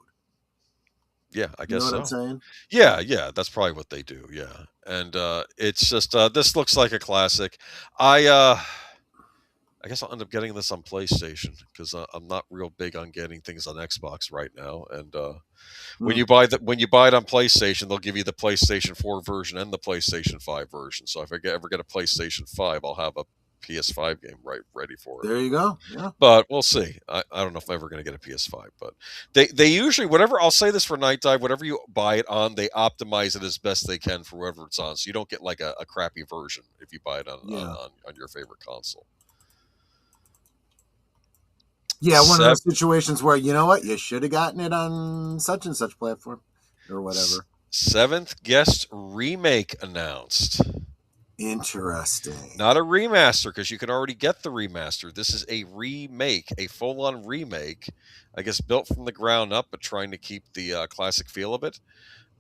Yeah, I guess you know what so. I'm saying? Yeah, that's probably what they do. Yeah, and it's just this looks like a classic. I guess I'll end up getting this on PlayStation because I'm not real big on getting things on Xbox right now. And when you buy it on PlayStation, they'll give you the PlayStation 4 version and the PlayStation 5 version. So if I ever get a PlayStation 5, I'll have a PS5 game ready for it. There you go. Yeah. But we'll see. I don't know if I'm ever going to get a PS5, but they usually, whatever, I'll say this for Night Dive, whatever you buy it on, they optimize it as best they can for whoever it's on. So you don't get like a crappy version if you buy it on your favorite console. Yeah, one of those situations where, you know what, you should have gotten it on such and such platform or whatever. 7th Guest remake announced. Interesting. Not a remaster, because you can already get the remaster. This is a remake, a full-on remake, I guess built from the ground up, but trying to keep the classic feel of it.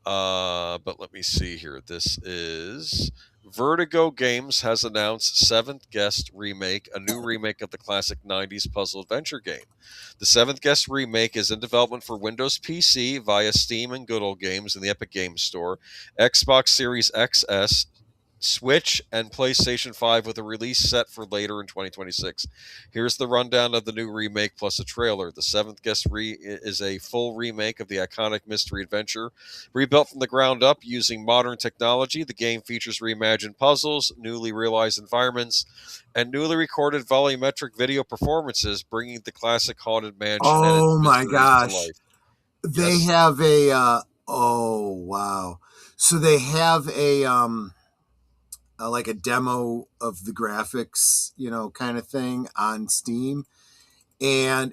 But let me see here. This is Vertigo Games has announced 7th Guest remake, a new remake of the classic 90s puzzle adventure game. The 7th Guest remake is in development for Windows PC via Steam and Good Old Games in the Epic Games Store, Xbox Series XS, Switch, and PlayStation 5 with a release set for later in 2026. Here's the rundown of the new remake plus a trailer. The 7th Guest is a full remake of the iconic mystery adventure. Rebuilt from the ground up using modern technology, the game features reimagined puzzles, newly realized environments, and newly recorded volumetric video performances, bringing the classic haunted mansion oh and my mysteries gosh. to life. They have a oh wow. So they have a like a demo of the graphics, kind of thing on Steam, and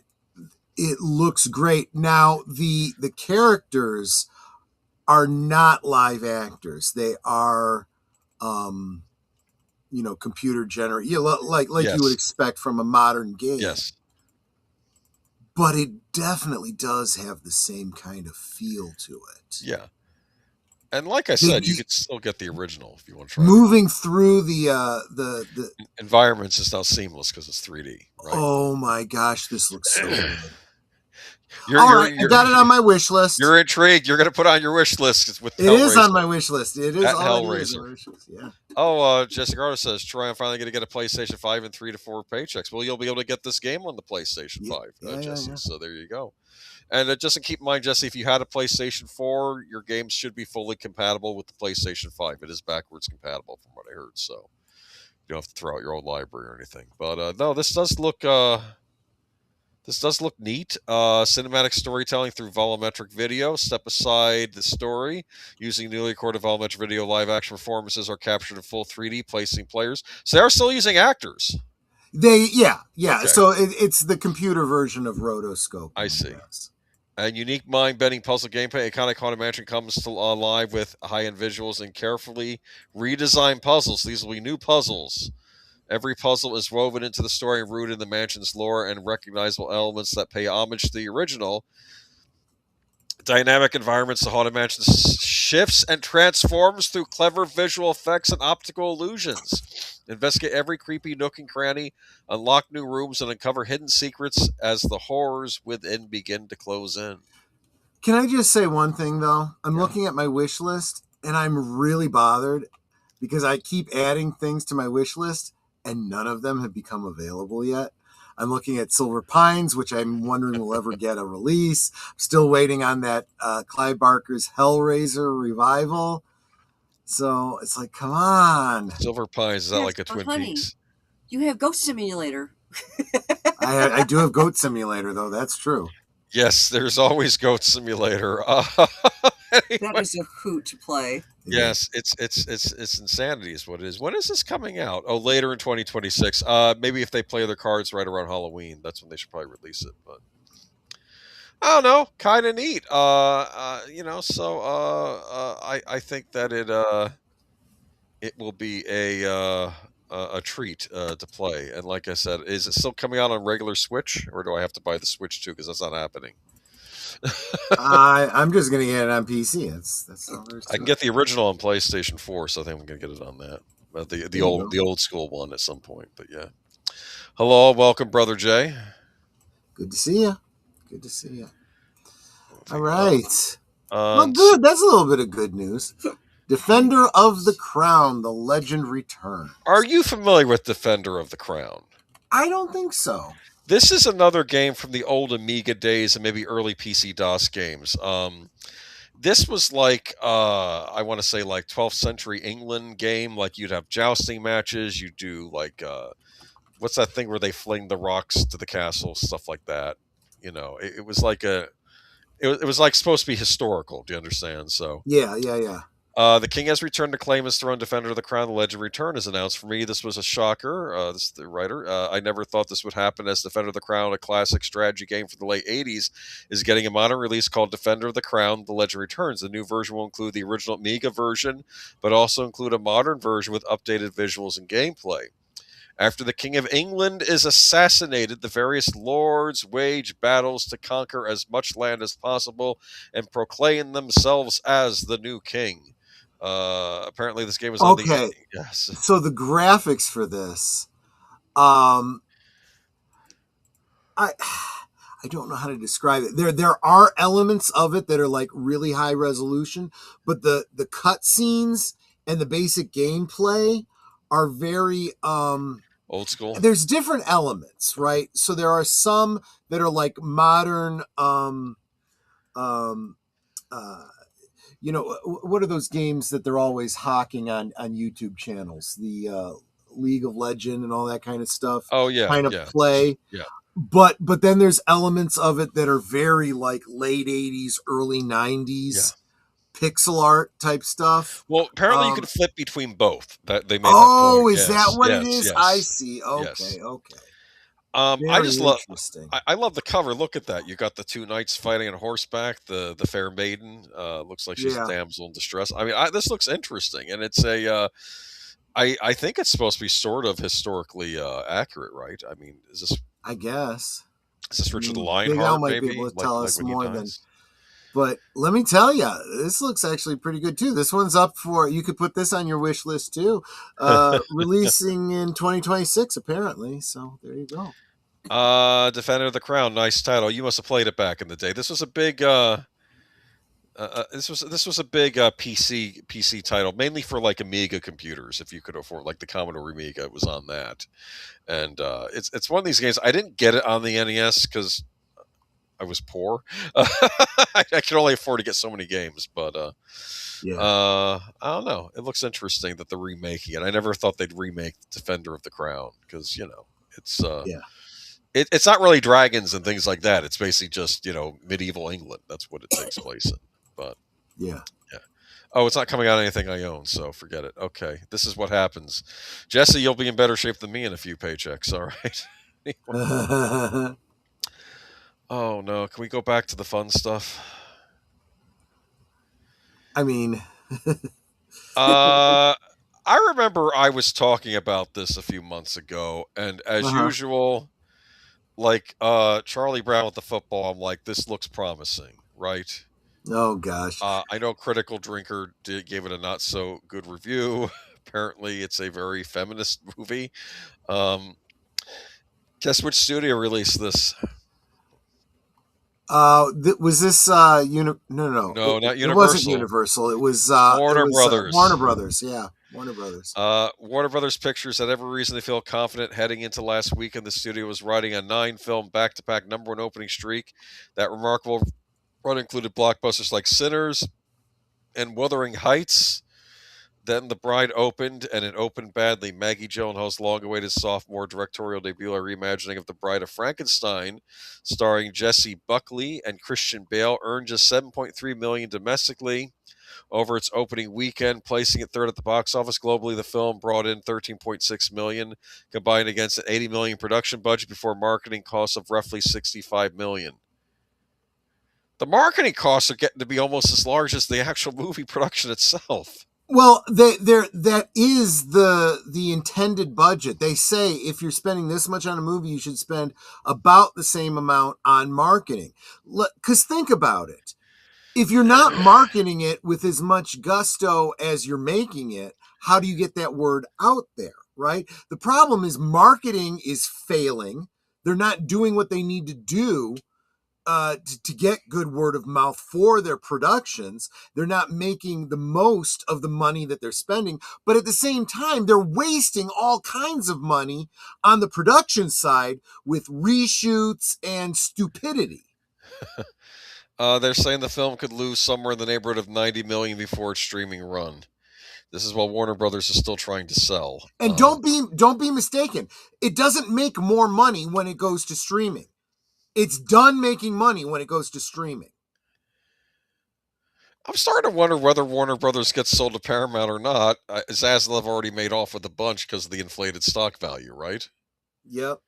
it looks great. Now the characters are not live actors; they are, computer generated, like Yes. you would expect from a modern game. Yes. But it definitely does have the same kind of feel to it. Yeah. And like I said, you could still get the original if you want to try. Moving through the environments is now seamless because it's 3D. Right? Oh my gosh, this looks so good. I got it on my wish list. You're intrigued. You're going to put on your wish list with It is on my wish list. It is at Hellraiser. Yeah. Oh, Jessica Ardo says, Troy, I'm finally going to get a PlayStation 5 in 3 to 4 paychecks. Well, you'll be able to get this game on the PlayStation 5, Jesse. Yeah. So there you go. And just keep in mind, Jesse, if you had a PlayStation 4, your games should be fully compatible with the PlayStation 5. It is backwards compatible from what I heard. So you don't have to throw out your old library or anything. But no, this does look neat. Cinematic storytelling through volumetric video. Step aside the story. Using newly recorded volumetric video, live action performances are captured in full 3D, placing players. So they are still using actors. Yeah. Okay. So it's the computer version of Rotoscope. I see. And unique mind-bending puzzle gameplay. Iconic Haunted Mansion comes to live with high-end visuals and carefully redesigned puzzles. These will be new puzzles. Every puzzle is woven into the story and rooted in the mansion's lore and recognizable elements that pay homage to the original. Dynamic environments, the Haunted Mansion shifts and transforms through clever visual effects and optical illusions. Investigate every creepy nook and cranny, unlock new rooms, and uncover hidden secrets as the horrors within begin to close in. Can I just say one thing, though? I'm looking at my wish list, and I'm really bothered because I keep adding things to my wish list, and none of them have become available yet. I'm looking at Silver Pines, which I'm wondering will ever get a release. I'm still waiting on that Clive Barker's Hellraiser revival. So it's like, come on. Silver Pines, is that like a Twin Peaks? You have Goat Simulator. I do have Goat Simulator, though. That's true. Yes, there's always Goat Simulator. That is a hoot to play. Yes, it's insanity is what it is. When is this coming out? Oh, later in 2026. Maybe if they play their cards right around Halloween, that's when they should probably release it. But I don't know, kind of neat. So I think that it will be a treat to play. And like I said, is it still coming out on regular Switch, or do I have to buy the Switch too? Because that's not happening. I'm just gonna get it on PC. That's all there is to I can it. get the original on PlayStation 4, so I think I'm gonna get it on that. But the old school one at some point. But yeah. Hello, welcome, Brother Jay. Good to see you. Good to see you. All right. Well, Um, good. That's a little bit of good news. Defender of the Crown, the legend returns. Are you familiar with Defender of the Crown? I don't think so. This is another game from the old Amiga days and maybe early PC DOS games. This was like I want to say like 12th century England game. Like you'd have jousting matches. You do like what's that thing where they fling the rocks to the castle, stuff like that. You know, it was like it was like supposed to be historical. Do you understand? So Yeah. the king has returned to claim his throne. Defender of the Crown, the legend return is announced. For me, this was a shocker. This is the writer. I never thought this would happen, as Defender of the Crown, a classic strategy game from the late 80s, is getting a modern release called Defender of the Crown, the legend returns. The new version will include the original Amiga version, but also include a modern version with updated visuals and gameplay. After the King of England is assassinated, the various lords wage battles to conquer as much land as possible and proclaim themselves as the new king. Apparently, this game is on Okay. the yes. So the graphics for this, I don't know how to describe it. There are elements of it that are like really high resolution, but the cut scenes and the basic gameplay are very Old school. There's different elements, right? So there are some that are like modern what are those games that they're always hawking on YouTube channels? The League of Legend and all that kind of stuff. Oh yeah, kind of yeah, play. yeah. But then there's elements of it that are very like late 80s, early 90s pixel art type stuff. Well, apparently you can flip between both. That they made. Oh, that point. is Yes, that what yes, it is? yes. I see. Okay, Yes. okay. I just love. Interesting. I love the cover. Look at that. You got the two knights fighting on horseback. The fair maiden looks like she's a damsel in distress. I mean, this looks interesting, and it's a. I think it's supposed to be sort of historically accurate, right? I mean, is this? I guess. Is this Richard the Big Al Lionheart? might Maybe be able to tell us when he more dies? than. But let me tell you, this looks actually pretty good too. This one's up for, you could put this on your wish list too. Releasing in 2026 apparently. So there you go. Defender of the Crown, nice title. You must have played it back in the day. This was a big this was a big PC title, mainly for like Amiga computers, if you could afford, like the Commodore Amiga. It was on that, and it's one of these games. I didn't get it on the NES because I was poor. I could only afford to get so many games, but I don't know. It looks interesting that they're remaking it. I never thought they'd remake Defender of the Crown because it's it's not really dragons and things like that. It's basically just medieval England. That's what it takes place in. But yeah. Oh, it's not coming out on anything I own, so forget it. Okay, this is what happens. Jesse, you'll be in better shape than me in a few paychecks. All right. Oh no! Can we go back to the fun stuff? I mean, I remember I was talking about this a few months ago, and as usual, like Charlie Brown with the football, I'm like, this looks promising, right? Oh gosh. I know Critical Drinker gave it a not so good review. Apparently, it's a very feminist movie. Guess which studio released this? Was this no, not Universal. It wasn't Universal. It was Warner Brothers. Warner Brothers, yeah. Warner Brothers. Warner Brothers Pictures had every reason to feel confident heading into last weekend. The studio was riding a 9-film back-to-back #1 opening streak. That remarkable run included blockbusters like Sinners and Wuthering Heights. Then The Bride opened, and it opened badly. Maggie Gyllenhaal's long-awaited sophomore directorial debut, a reimagining of The Bride of Frankenstein, starring Jessie Buckley and Christian Bale, earned just $7.3 million domestically over its opening weekend, placing it third at the box office. Globally, the film brought in $13.6 million, combined against an $80 million production budget before marketing costs of roughly $65 million. The marketing costs are getting to be almost as large as the actual movie production itself. Well, that is the intended budget. They say if you're spending this much on a movie, you should spend about the same amount on marketing. Because think about it. If you're not marketing it with as much gusto as you're making it, how do you get that word out there, right? The problem is marketing is failing. They're not doing what they need to do to get good word of mouth for their productions. They're not making the most of the money that they're spending, but at the same time, they're wasting all kinds of money on the production side with reshoots and stupidity. They're saying the film could lose somewhere in the neighborhood of $90 million before its streaming run. This is while Warner Brothers is still trying to sell. And don't be mistaken. It doesn't make more money when it goes to streaming. It's done making money when it goes to streaming. I'm starting to wonder whether Warner Brothers gets sold to Paramount or not. Zaslav already made off with a bunch because of the inflated stock value, right? Yep.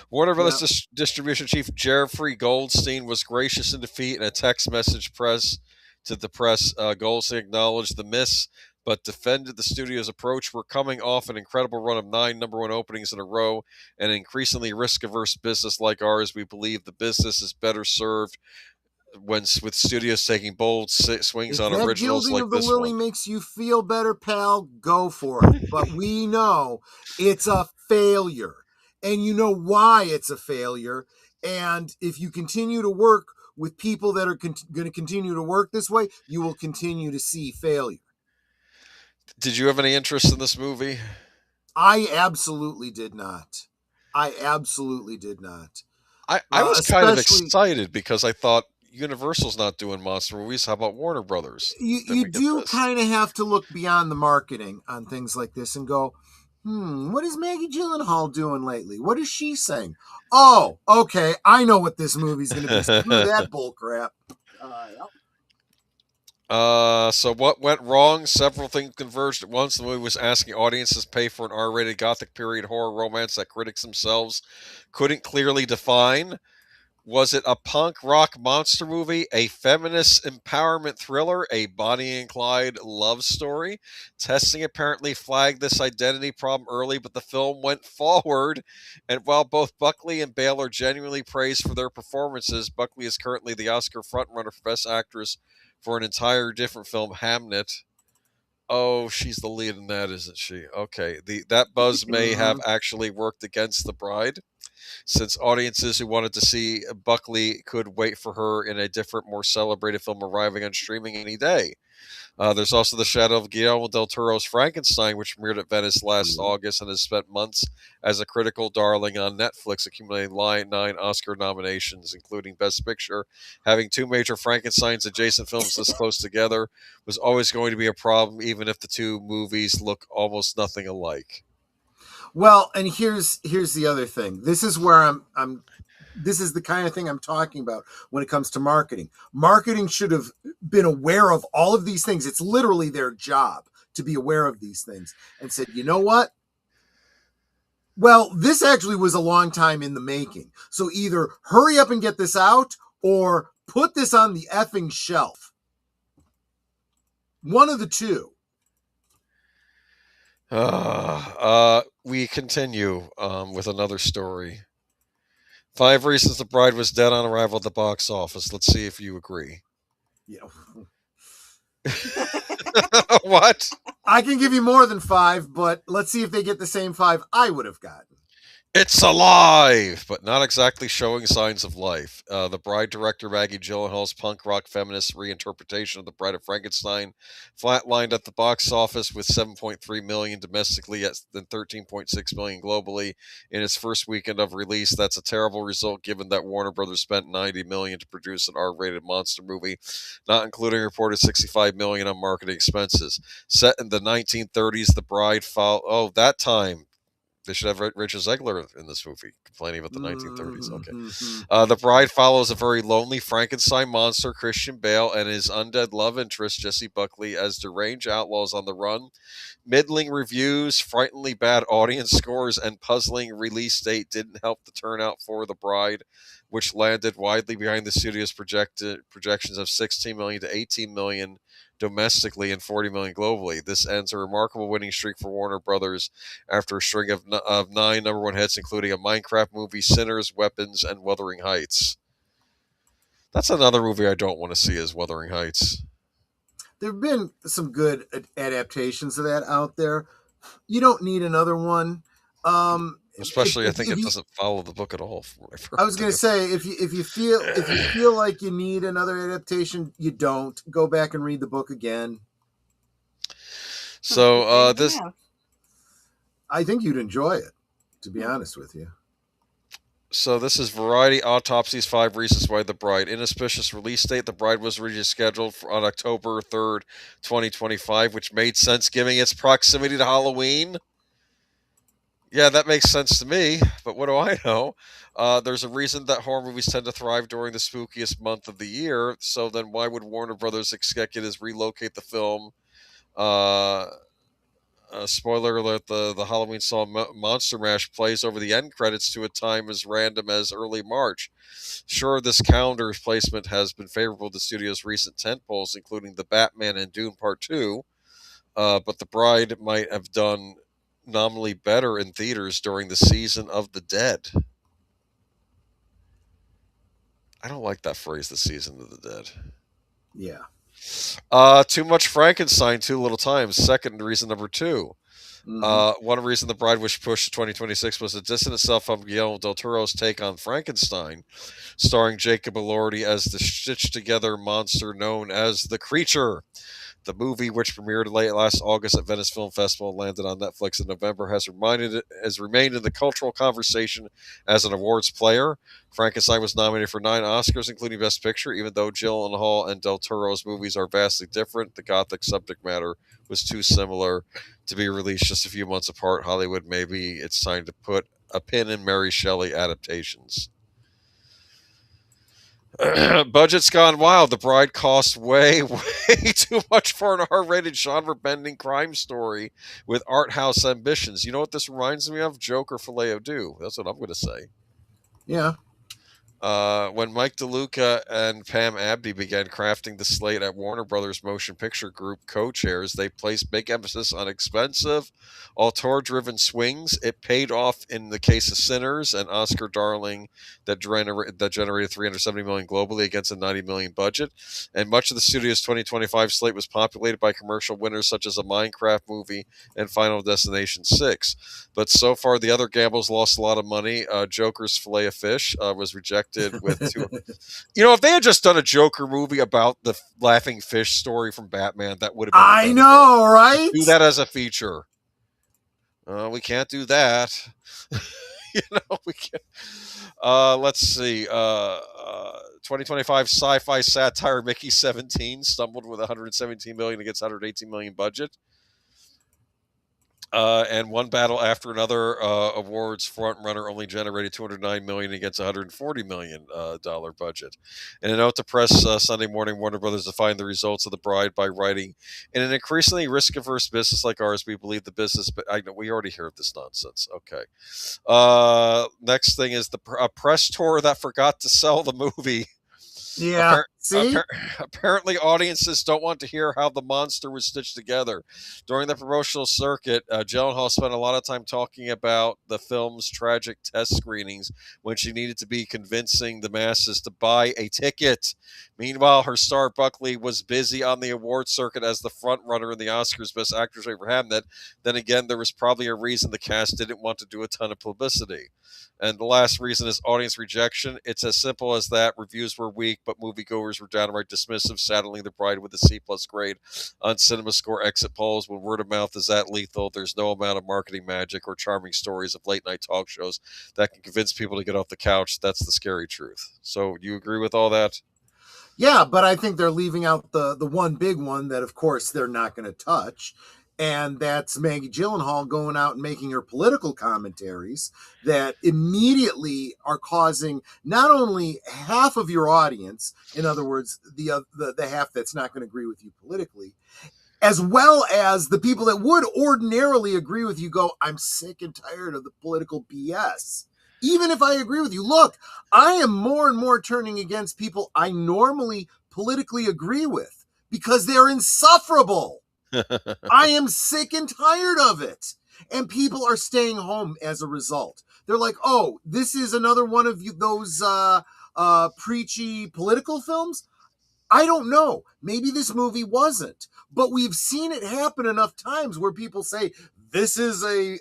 Warner Brothers distribution chief Jeffrey Goldstein was gracious in defeat in a text message to the press. Goldstein acknowledged the miss, but defended the studio's approach. We're coming off an incredible run of 9 number one openings in a row, and an increasingly risk-averse business like ours. We believe the business is better served with studios taking bold swings on originals like of the this Lily one. Makes you feel better, pal, go for it. But we know it's a failure. And you know why it's a failure. And if you continue to work with people that are going to continue to work this way, you will continue to see failure. Did you have any interest in this movie? I absolutely did not. I was kind of excited because I thought Universal's not doing monster movies. How about Warner Brothers? You do kind of have to look beyond the marketing on things like this and go, what is Maggie Gyllenhaal doing lately? What is she saying? Oh, okay, I know what this movie's going to be. Screw that bullcrap. So what went wrong? Several things converged at once. The movie was asking audiences to pay for an R-rated gothic period horror romance that critics themselves couldn't clearly define. Was it a punk rock monster movie, a feminist empowerment thriller, a Bonnie and Clyde love story? Testing apparently flagged this identity problem early, but the film went forward. And while both Buckley and Bale are genuinely praised for their performances, Buckley is currently the Oscar frontrunner for Best Actress for an entire different film, Hamnet. Oh, she's the lead in that, isn't she? Okay, that buzz may have actually worked against The Bride, since audiences who wanted to see Buckley could wait for her in a different, more celebrated film arriving on streaming any day. There's also The Shadow of Guillermo del Toro's Frankenstein, which premiered at Venice last August and has spent months as a critical darling on Netflix, accumulating 9 Oscar nominations, including Best Picture. Having 2 major Frankensteins adjacent films this close together was always going to be a problem, even if the 2 movies look almost nothing alike. Well, and here's the other thing. This is where this is the kind of thing I'm talking about when it comes to marketing. Marketing should have been aware of all of these things. It's literally their job to be aware of these things and said, you know what? Well, this actually was a long time in the making. So either hurry up and get this out or put this on the effing shelf. One of the two. We continue with another story. 5 reasons The Bride was dead on arrival at the box office. Let's see if you agree. Yeah. What? I can give you more than 5, but let's see if they get the same 5 I would have gotten. It's alive, but not exactly showing signs of life. The Bride director Maggie Gyllenhaal's punk rock feminist reinterpretation of The Bride of Frankenstein flatlined at the box office with 7.3 million domestically and 13.6 million globally in its first weekend of release. That's a terrible result given that Warner Brothers spent 90 million to produce an R-rated monster movie, not including reported 65 million on marketing expenses. Set in the 1930s, The Bride that time. They should have Richard Zegler in this movie, complaining about the 1930s. Okay. The Bride follows a very lonely Frankenstein monster, Christian Bale, and his undead love interest, Jessie Buckley, as deranged outlaws on the run. Middling reviews, frighteningly bad audience scores, and puzzling release date didn't help the turnout for The Bride, which landed widely behind the studio's projections of 16 million to 18 million domestically and 40 million globally. This ends a remarkable winning streak for Warner Brothers after a string of 9 number one hits, including a Minecraft movie, Sinners, Weapons, and Wuthering Heights. That's another movie I don't want to see, is Wuthering Heights. There have been some good adaptations of that out there. You don't need another one. Especially, I think it doesn't follow the book at all. I was going to say, if you feel like you need another adaptation, you don't. Go back and read the book again. So I think you'd enjoy it, to be honest with you. So this is Variety Autopsies 5 Reasons Why The Bride. Inauspicious release date. The Bride was originally scheduled on October 3rd, 2025, which made sense given its proximity to Halloween. Yeah, that makes sense to me, but what do I know? There's a reason that horror movies tend to thrive during the spookiest month of the year, so then why would Warner Brothers executives relocate the film? Spoiler alert, the Halloween song Monster Mash plays over the end credits to a time as random as early March. Sure, this calendar placement has been favorable to studio's recent tentpoles, including The Batman and Dune Part 2, but The Bride might have done nominally better in theaters during the Season of the Dead. I don't like that phrase, the Season of the Dead. Yeah. Too much Frankenstein, too little time. Second reason number 2. One reason The Bride was pushed to 2026 was to distance itself from Guillermo del Toro's take on Frankenstein, starring Jacob Elordi as the stitched-together monster known as the Creature. The movie, which premiered late last August at Venice Film Festival and landed on Netflix in November, has remained in the cultural conversation as an awards player. Frankenstein was nominated for 9 Oscars, including Best Picture. Even though Gyllenhaal and Del Toro's movies are vastly different, the gothic subject matter was too similar to be released just a few months apart. Hollywood, maybe it's time to put a pin in Mary Shelley adaptations. Budget's gone wild. The Bride cost way too much for an R-rated genre-bending crime story with art house ambitions. You know what this reminds me of? Joker Filet-O-Deux. That's what I'm going to say. Yeah. When Mike DeLuca and Pam Abdy began crafting the slate at Warner Brothers Motion Picture Group co-chairs, they placed big emphasis on expensive, auteur-driven swings. It paid off in the case of Sinners, an Oscar darling that generated 370 million globally against a 90 million budget. And much of the studio's 2025 slate was populated by commercial winners such as a Minecraft movie and Final Destination 6. But so far, the other gambles lost a lot of money. Joker's Filet of Fish was rejected with 2. If they had just done a Joker movie about the laughing fish story from Batman, that would have been. I know, right? Do that as a feature. We can't do that. We can't. Let's see. 2025 sci-fi satire Mickey 17 stumbled with 117 million against 118 million budget. And one battle after another, awards frontrunner only generated 209 million against 140 million dollar budget. In a note to press Sunday morning, Warner Brothers defined the results of The Bride by writing, "In an increasingly risk-averse business like ours, we believe the business." But I know we already heard this nonsense. Okay. Next thing is a press tour that forgot to sell the movie. Yeah. See? Apparently, audiences don't want to hear how the monster was stitched together. During the promotional circuit, Gyllenhaal spent a lot of time talking about the film's tragic test screenings when she needed to be convincing the masses to buy a ticket. Meanwhile, her star Buckley was busy on the award circuit as the front runner in the Oscars Best Actress for Hamnet. Then again, there was probably a reason the cast didn't want to do a ton of publicity. And the last reason is audience rejection. It's as simple as that. Reviews were weak, but moviegoers were downright dismissive, saddling the bride with a C+ grade on CinemaScore exit polls. When word of mouth is that lethal, there's no amount of marketing magic or charming stories of late night talk shows that can convince people to get off the couch. That's the scary truth. So, do you agree with all that? Yeah, but I think they're leaving out the one big one that, of course, they're not going to touch. And that's Maggie Gyllenhaal going out and making her political commentaries that immediately are causing not only half of your audience, in other words, the half that's not going to agree with you politically, as well as the people that would ordinarily agree with you go, I'm sick and tired of the political BS. Even if I agree with you, look, I am more and more turning against people I normally politically agree with because they're insufferable. I am sick and tired of it. And people are staying home as a result. They're like, oh, this is another one of those preachy political films? I don't know. Maybe this movie wasn't. But we've seen it happen enough times where people say, this is a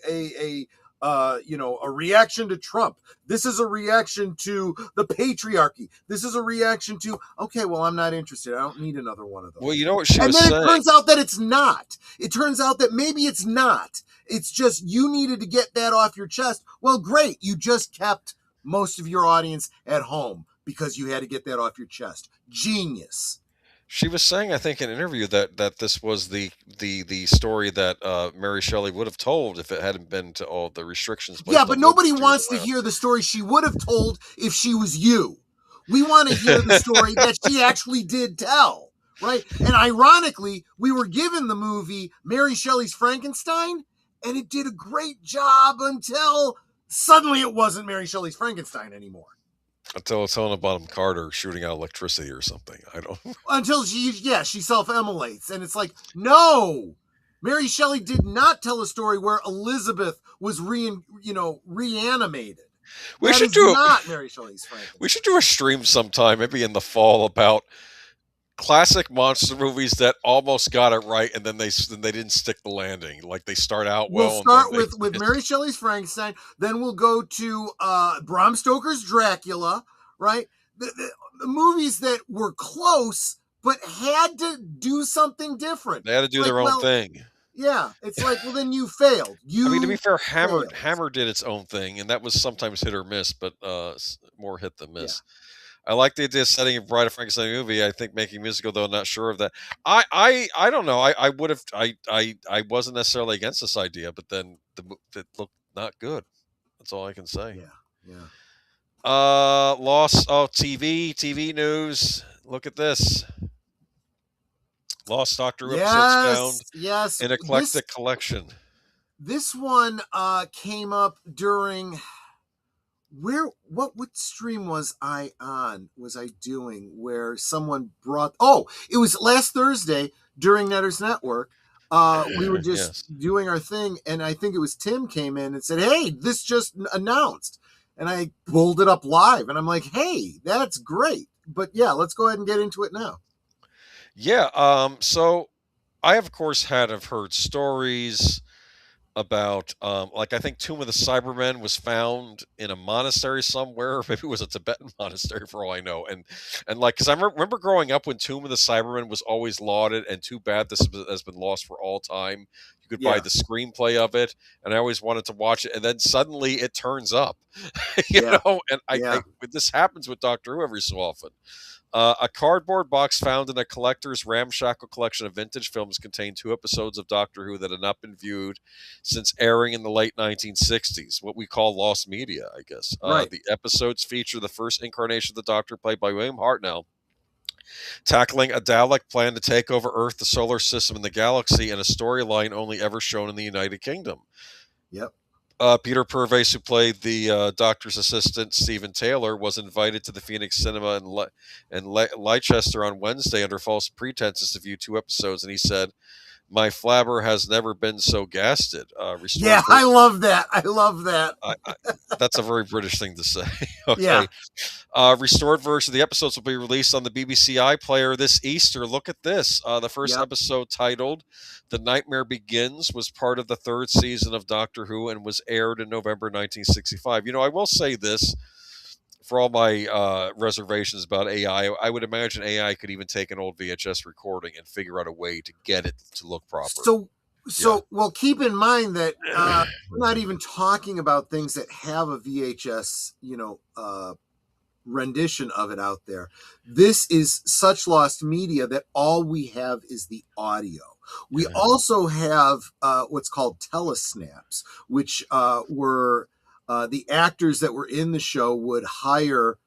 reaction to Trump. This is a reaction to the patriarchy. This is a reaction to, okay, well, I'm not interested. I don't need another one of those. Well, you know what she was saying. And then it turns out that it's not. It turns out that maybe it's not. It's just you needed to get that off your chest. Well, great. You just kept most of your audience at home because you had to get that off your chest. Genius. She was saying, I think, in an interview that this was the story that Mary Shelley would have told if it hadn't been to all the restrictions. Yeah, but nobody wants to hear the story she would have told if she was you. We want to hear the story that she actually did tell, right? And ironically, we were given the movie Mary Shelley's Frankenstein, and it did a great job until suddenly it wasn't Mary Shelley's Frankenstein anymore. Until it's Helena Bonham Carter shooting out electricity or something. I don't. Until she self-immolates, and it's like, no, Mary Shelley did not tell a story where Elizabeth was reanimated. We should do not Mary Shelley's Frankenstein. We should do a stream sometime, maybe in the fall, about classic monster movies that almost got it right, and then they didn't stick the landing. Like they start out well. We'll start with Mary Shelley's Frankenstein, then we'll go to Bram Stoker's Dracula, right? The movies that were close but had to do something different. They had to do their own thing. Yeah, it's like, well, then you failed. I mean, to be fair, Hammer did its own thing, and that was sometimes hit or miss, but more hit than miss. Yeah. I like the idea of setting a Bride of Frankenstein movie. I think making musical, though, I'm not sure of that. I don't know. I would have. I wasn't necessarily against this idea, but then it looked not good. That's all I can say. Yeah. Lost. Oh, TV news. Look at this. Lost Doctor Who episodes found in eclectic collection. This one came up during. What stream was I on? Was I doing where someone brought? Oh, it was last Thursday during Netters Network. We were just doing our thing, and I think it was Tim came in and said, "Hey, this just announced," and I pulled it up live, and I'm like, "Hey, that's great!" But yeah, let's go ahead and get into it now. Yeah. So I of course have heard stories about like I think Tomb of the Cybermen was found in a monastery somewhere, or maybe it was a Tibetan monastery for all I know, and like because I remember growing up when Tomb of the Cybermen was always lauded, and too bad this has been lost for all time. You could buy the screenplay of it, and I always wanted to watch it, and then suddenly it turns up, you know, and this happens with Doctor Who every so often. A cardboard box found in a collector's ramshackle collection of vintage films contained 2 episodes of Doctor Who that had not been viewed since airing in the late 1960s, what we call lost media, I guess. Right. The episodes feature the first incarnation of the Doctor, played by William Hartnell, tackling a Dalek plan to take over Earth, the solar system, and the galaxy, in a storyline only ever shown in the United Kingdom. Yep. Peter Purves, who played the doctor's assistant, Stephen Taylor, was invited to the Phoenix Cinema in Leicester on Wednesday under false pretenses to view 2 episodes, and he said, "My flabber has never been so gasted." Yeah, I love that. I love that. That's a very British thing to say. Yeah. Okay. Restored version of the episodes will be released on the BBC iPlayer this Easter. Look at this. The first Yep. episode, titled "The Nightmare Begins," was part of the 3rd season of Doctor Who and was aired in November 1965. I will say this, for all my reservations about AI, I would imagine AI could even take an old VHS recording and figure out a way to get it to look proper. Well, keep in mind that we're not even talking about things that have a VHS, rendition of it out there. This is such lost media that all we have is the audio. We also have what's called telesnaps, which were the actors that were in the show would hire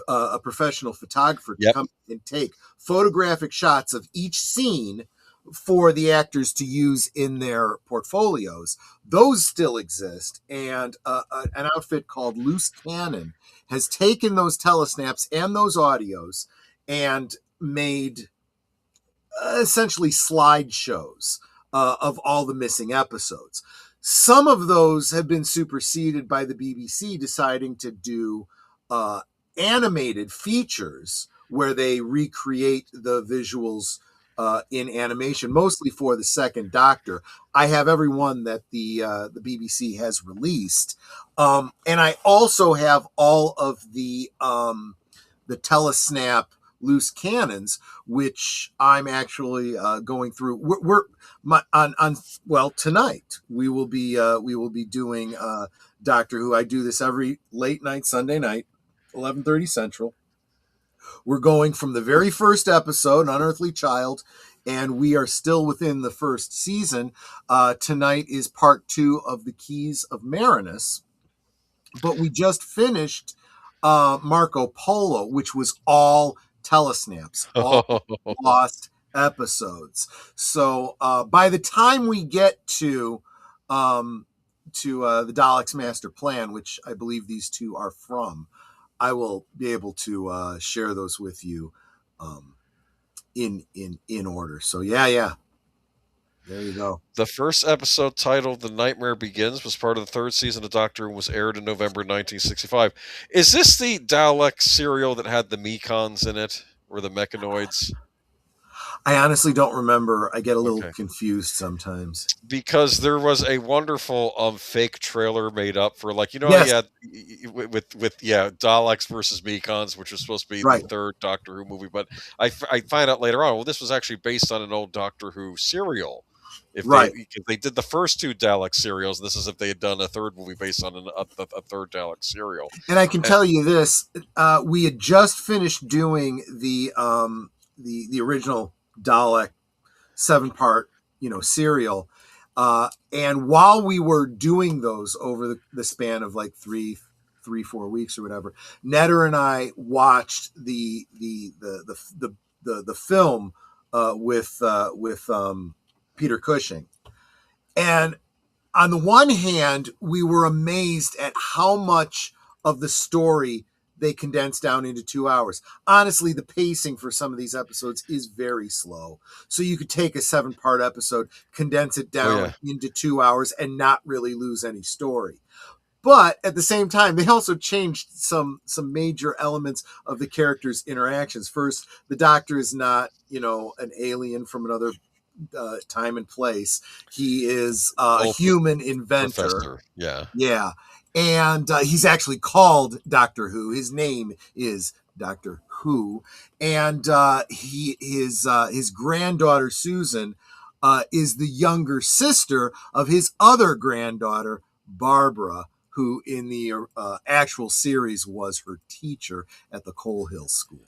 a professional photographer to come and take photographic shots of each scene for the actors to use in their portfolios. Those still exist, and an outfit called Loose Cannon has taken those telesnaps and those audios and made essentially slideshows of all the missing episodes. Some of those have been superseded by the BBC deciding to do animated features where they recreate the visuals in animation, mostly for the Second Doctor. I have every one that the BBC has released, and I also have all of the telesnap loose cannons, which I'm actually going through. Tonight we will be doing Doctor Who. I do this every late night Sunday night, 11:30 Central. We're going from the very first episode, Unearthly Child, and we are still within the first season. Tonight is part 2 of The Keys of Marinus, but we just finished Marco Polo, which was all telesnaps, all lost episodes. So by the time we get to the Daleks Master Plan, which I believe these 2 are from, I will be able to share those with you in order. So yeah. There you go. The first episode, titled "The Nightmare Begins," was part of the 3rd season of Doctor Who and was aired in November 1965. Is this the Dalek serial that had the Mekons in it, or the Mechanoids? I honestly don't remember. I get a little confused sometimes. Because there was a wonderful fake trailer made up for, with Daleks versus Mekons, which was supposed to be the 3rd Doctor Who movie. But I find out later on, well, this was actually based on an old Doctor Who serial. Because they did the first 2 Dalek serials. This is if they had done a 3rd movie based on a 3rd Dalek serial. And I can tell you this: we had just finished doing the original Dalek 7-part serial, and while we were doing those over the span of like 3-4 weeks or whatever, Netter and I watched the film with Peter Cushing, and on the one hand we were amazed at how much of the story they condensed down into 2 hours. Honestly, the pacing for some of these episodes is very slow. So you could take a 7-part episode, condense it down into 2 hours, and not really lose any story. But at the same time, they also changed some major elements of the characters' interactions. First, the Doctor is not, an alien from another time and place. He is a human inventor. Professor. Yeah. And he's actually called Doctor Who. His name is Doctor Who. And his granddaughter, Susan, is the younger sister of his other granddaughter, Barbara, who in the actual series was her teacher at the Coal Hill School.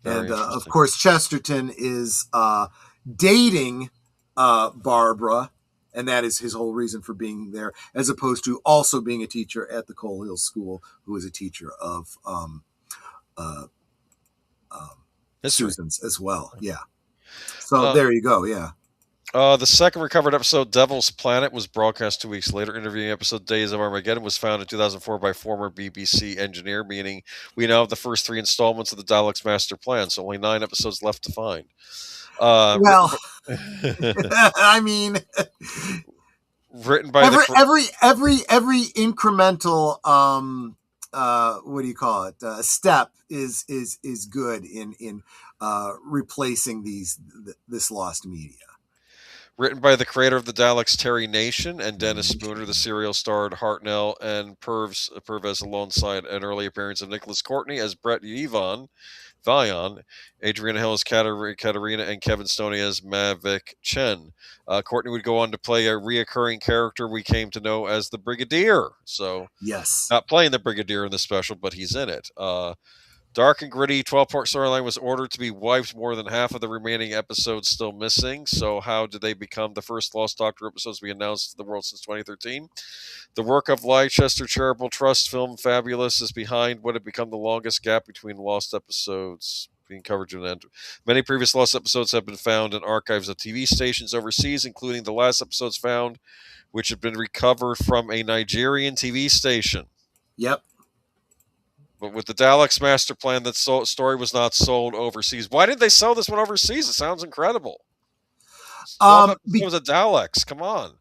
And of course, Chesterton is dating Barbara, and that is his whole reason for being there, as opposed to also being a teacher at the Coal Hill School, who is a teacher of Susan's as well. Yeah. So there you go. Yeah. The second recovered episode, Devil's Planet, was broadcast 2 weeks later. Interviewing episode Days of Armageddon was found in 2004 by former BBC engineer, meaning we now have the first 3 installments of the Daleks' master plan, so only 9 episodes left to find. Well, I mean, written by every incremental what do you call it, step is good in replacing this lost media. Written by the creator of the Daleks, Terry Nation, and Dennis Spooner. The serial starred Hartnell and Purves alongside an early appearance of Nicholas Courtney as Brett Vian, Adriana Hill as Katarina, and Kevin Stoney as Mavic Chen. Courtney would go on to play a reoccurring character we came to know as the Brigadier. So, yes, not playing the Brigadier in the special, but he's in it. Dark and gritty 12-part storyline was ordered to be wiped, more than half of the remaining episodes still missing. So how did they become the first Lost Doctor episodes we announced to the world since 2013? The work of Leicester Charitable Trust film Fabulous is behind what had become the longest gap between Lost episodes being covered to an end. Many previous Lost episodes have been found in archives of TV stations overseas, including the last episodes found, which had been recovered from a Nigerian TV station. Yep. But with the Daleks master plan, that story was not sold overseas. Why did they sell this one overseas? It sounds incredible. Because of Daleks, come on.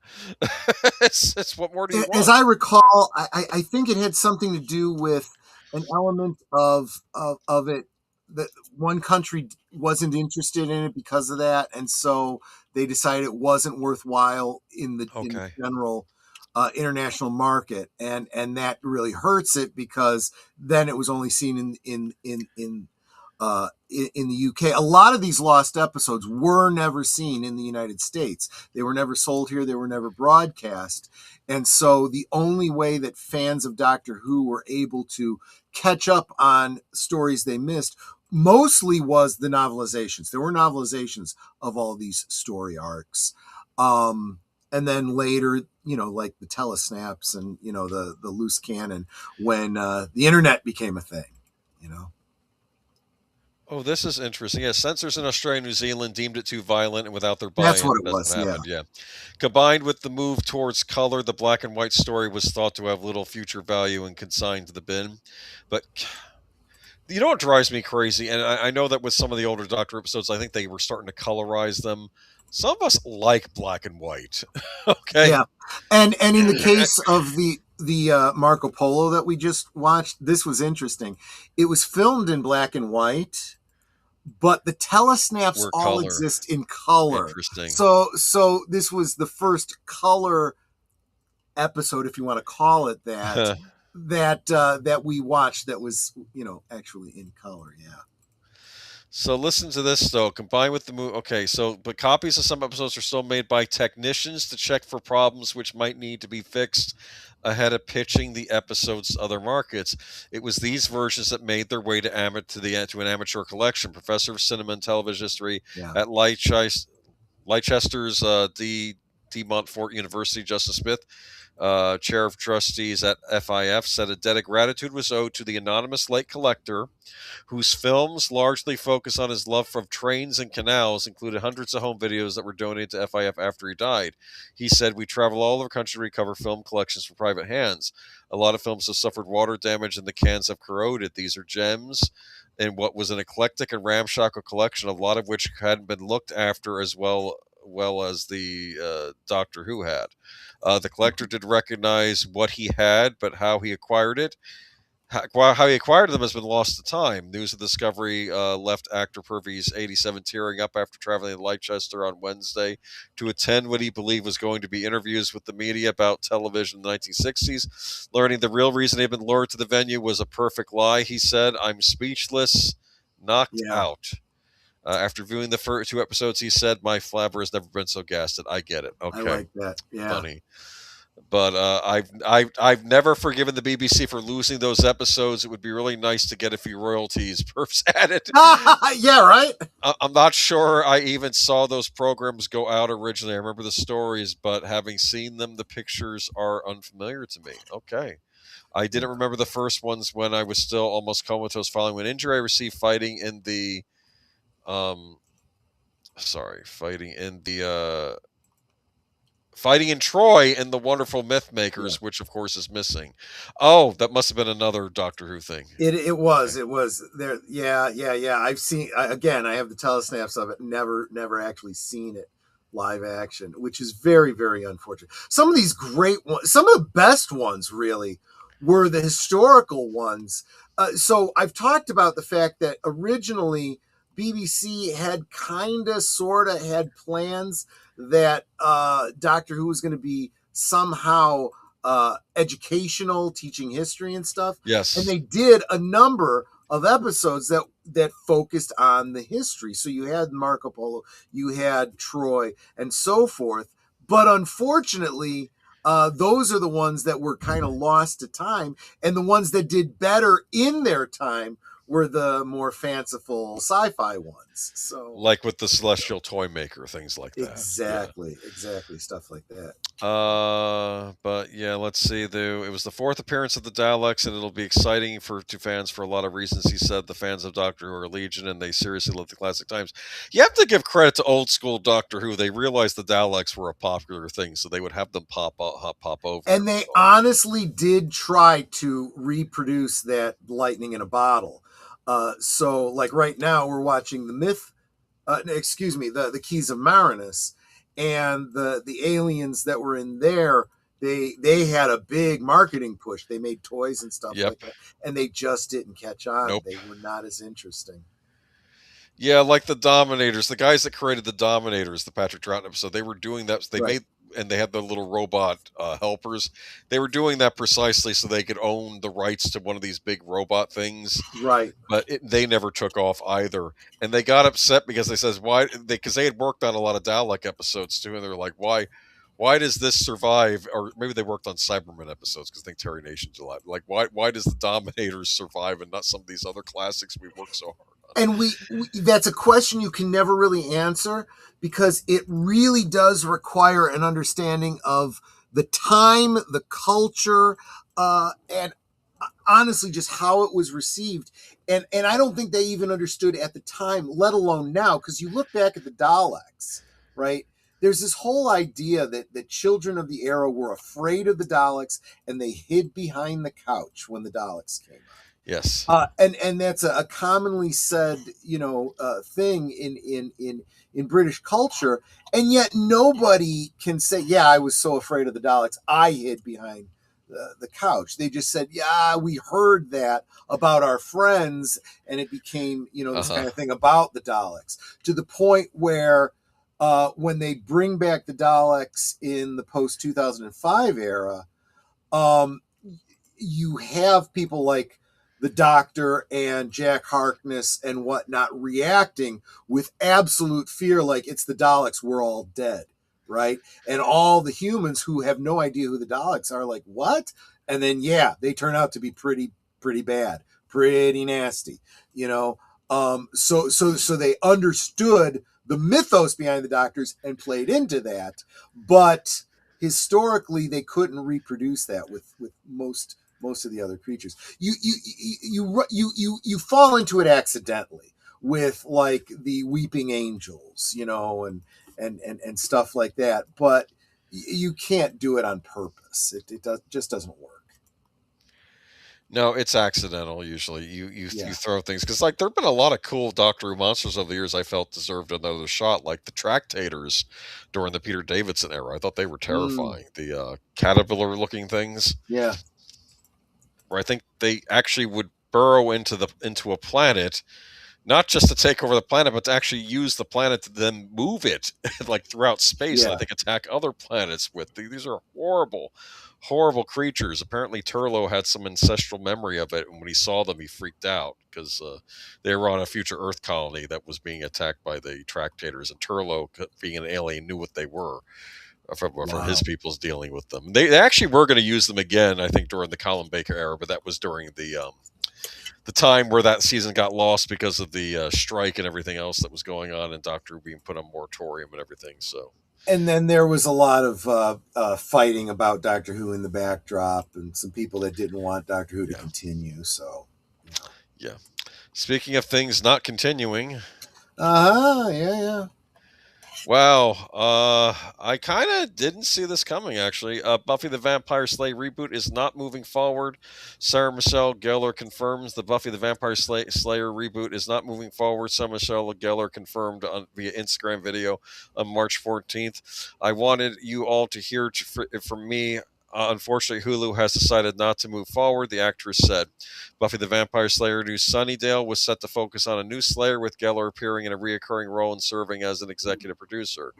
it's what more do you want? As I recall, I think it had something to do with an element of it that one country wasn't interested in it because of that, and so they decided it wasn't worthwhile in the general international market, and that really hurts it, because then it was only seen in the UK. A lot of these lost episodes were never seen in the United States. They were never sold here. They were never broadcast. And so the only way that fans of Doctor Who were able to catch up on stories they missed mostly was the novelizations. There were novelizations of all these story arcs. And then later, like the telesnaps and, the loose cannon, when the internet became a thing, Oh, this is interesting. Yeah, censors in Australia and New Zealand deemed it too violent, and without their buy-in, that's what it was. Yeah. Combined with the move towards color, the black and white story was thought to have little future value and consigned to the bin. But you know what drives me crazy? And I know that with some of the older Doctor episodes, I think they were starting to colorize them. Some of us like black and white. Okay. Yeah. And in the case of the Marco Polo that we just watched, this was interesting. It was filmed in black and white, but the telesnaps all exist in color. Interesting. So this was the first color episode, if you want to call it that, that we watched that was, actually in color. Yeah. So listen to this, though. Combined with the movie, but copies of some episodes are still made by technicians to check for problems which might need to be fixed ahead of pitching the episodes to other markets. It was these versions that made their way to an amateur collection. Professor of Cinema and Television History at Leicester's D. Montfort University, Justin Smith, chair of trustees at FIF, said a debt of gratitude was owed to the anonymous late collector, whose films largely focus on his love for trains and canals, included hundreds of home videos that were donated to FIF after he died. He said, "We travel all over the country to recover film collections from private hands. A lot of films have suffered water damage and the cans have corroded. These are gems in what was an eclectic and ramshackle collection, a lot of which hadn't been looked after as well as the Doctor Who had. The collector did recognize what he had, but how he acquired it. How he acquired them has been lost to time. News of the discovery left actor Purvis, 87, tearing up after traveling to Leicester on Wednesday to attend what he believed was going to be interviews with the media about television in the 1960s. Learning the real reason he'd been lured to the venue was a perfect lie, he said. "I'm speechless, knocked out." After viewing the first 2 episodes, he said, "My flabber has never been so gasted." I get it. Okay, I like that. Yeah, funny. But I've never forgiven the BBC for losing those episodes. It would be really nice to get a few royalties perhaps added. Yeah, right. I'm not sure I even saw those programs go out originally. I remember the stories, but having seen them, the pictures are unfamiliar to me. Okay. I didn't remember the first ones when I was still almost comatose following an injury I received fighting in the sorry, fighting in Troy and the Wonderful Myth Makers, which of course is missing. Oh, that must have been another Doctor Who thing. It was there. Yeah. I've seen, again, I have the telesnaps of it. Never actually seen it live action, which is very, very unfortunate. Some of these great ones, some of the best ones really were the historical ones. So I've talked about the fact that originally BBC had sort of had plans that Doctor Who was going to be somehow educational, teaching history and stuff. Yes. And they did a number of episodes that focused on the history. So you had Marco Polo, you had Troy, and so forth. But unfortunately, those are the ones that were kind of lost to time, and the ones that did better in their time were the more fanciful sci-fi ones. So, like with the Celestial Toy Maker, things like that. Exactly, stuff like that. But yeah, let's see. It was the 4th appearance of the Daleks, and it'll be exciting to fans for a lot of reasons. He said the fans of Doctor Who are legion, and they seriously love the classic times. You have to give credit to old school Doctor Who. They realized the Daleks were a popular thing, so they would have them pop over. And they honestly did try to reproduce that lightning in a bottle. So like right now we're watching the Keys of Marinus, and the aliens that were in there, they had a big marketing push. They made toys and stuff like that, and they just didn't catch on. Nope. They were not as interesting. Yeah, like the Dominators, the guys that created the Dominators, the Patrick Troughton episode, they were doing that. They made, and they had the little robot helpers. They were doing that precisely so they could own the rights to one of these big robot things. Right. But they never took off either. And they got upset because because they had worked on a lot of Dalek episodes too, and they were like, why does this survive? Or maybe they worked on Cybermen episodes because I think Terry Nation's alive. Like, why does the Dominators survive and not some of these other classics we worked so hard on? And we that's a question you can never really answer, because it really does require an understanding of the time, the culture, and honestly just how it was received. And I don't think they even understood at the time, let alone now, because you look back at the Daleks, right? There's this whole idea that the children of the era were afraid of the Daleks, and they hid behind the couch when the Daleks came out. Yes. And that's a commonly said, thing in British culture. And yet nobody can say, yeah, I was so afraid of the Daleks, I hid behind the couch. They just said, yeah, we heard that about our friends, and it became, this kind of thing about the Daleks, to the point where when they bring back the Daleks in the post-2005 era, you have people like the Doctor and Jack Harkness and whatnot reacting with absolute fear, like it's the Daleks, we're all dead, right? And all the humans who have no idea who the Daleks are like, what? And then, they turn out to be pretty bad, pretty nasty, So they understood the mythos behind the Doctors and played into that, but historically they couldn't reproduce that with most of the other creatures. You fall into it accidentally with like the weeping angels, and stuff like that, but you can't do it on purpose. It just doesn't work. No, it's accidental usually. You throw things, because like there've been a lot of cool Doctor Who monsters over the years I felt deserved another shot, like the Tractators during the Peter Davidson era. I thought they were terrifying. The caterpillar looking things. Yeah. Where I think they actually would burrow into a planet, not just to take over the planet, but to actually use the planet to then move it like throughout space, and I think attack other planets with. These are horrible creatures. Apparently Turlough had some ancestral memory of it, and when he saw them he freaked out because they were on a future Earth colony that was being attacked by the Tractators, and Turlough, being an alien, knew what they were. For his people's dealing with them. They actually were going to use them again, I think, during the Colin Baker era, but that was during the time where that season got lost because of the strike and everything else that was going on, and Doctor Who being put on moratorium and everything. So, and then there was a lot of fighting about Doctor Who in the backdrop, and some people that didn't want Doctor Who to continue. So, yeah. Speaking of things not continuing, yeah. Wow, I kind of didn't see this coming, actually. Buffy the Vampire Slayer reboot is not moving forward. Sarah Michelle Gellar confirms the Buffy the Vampire Slayer reboot is not moving forward. Sarah Michelle Gellar confirmed via Instagram video on March 14th. I wanted you all to hear from me. Unfortunately, Hulu has decided not to move forward, the actress said. Buffy the Vampire Slayer new Sunnydale was set to focus on a new Slayer, with Gellar appearing in a reoccurring role and serving as an executive producer.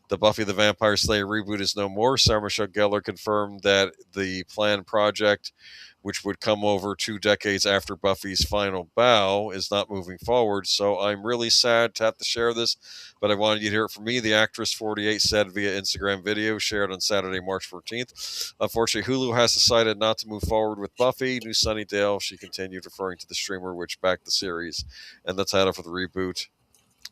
The Buffy the Vampire Slayer reboot is no more. Sarah Michelle Gellar confirmed that the planned project, which would come over 2 decades after Buffy's final bow, is not moving forward. So I'm really sad to have to share this, but I wanted you to hear it from me. The actress 48 said via Instagram video shared on Saturday, March 14th. Unfortunately, Hulu has decided not to move forward with Buffy. New Sunnydale, she continued, referring to the streamer which backed the series and the title for the reboot.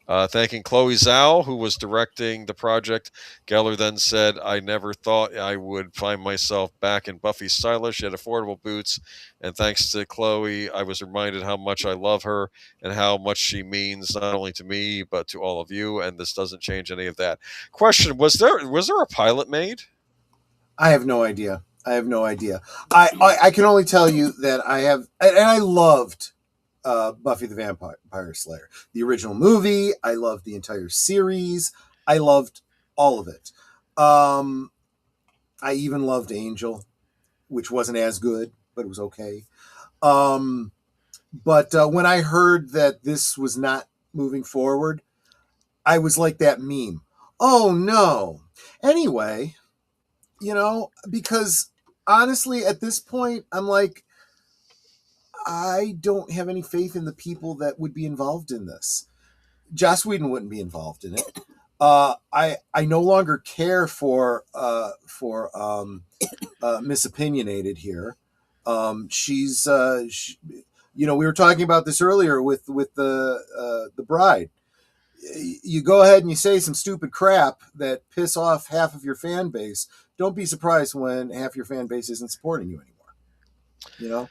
Thanking Chloe Zhao, who was directing the project. Geller then said, I never thought I would find myself back in Buffy's stylish yet affordable boots. And thanks to Chloe, I was reminded how much I love her and how much she means not only to me, but to all of you. And this doesn't change any of that. Question, was there a pilot made? I have no idea. I can only tell you that I have, and I loved Buffy the Vampire Slayer. The original movie, I loved the entire series. I loved all of it. I even loved Angel, which wasn't as good, but it was okay. But when I heard that this was not moving forward, I was like that meme. Oh no. Anyway, because honestly, at this point, I'm like, I don't have any faith in the people that would be involved in this. Joss Whedon wouldn't be involved in it. I no longer care for Misopinionated here. She's we were talking about this earlier with the bride. You go ahead and you say some stupid crap that piss off half of your fan base. Don't be surprised when half your fan base isn't supporting you anymore.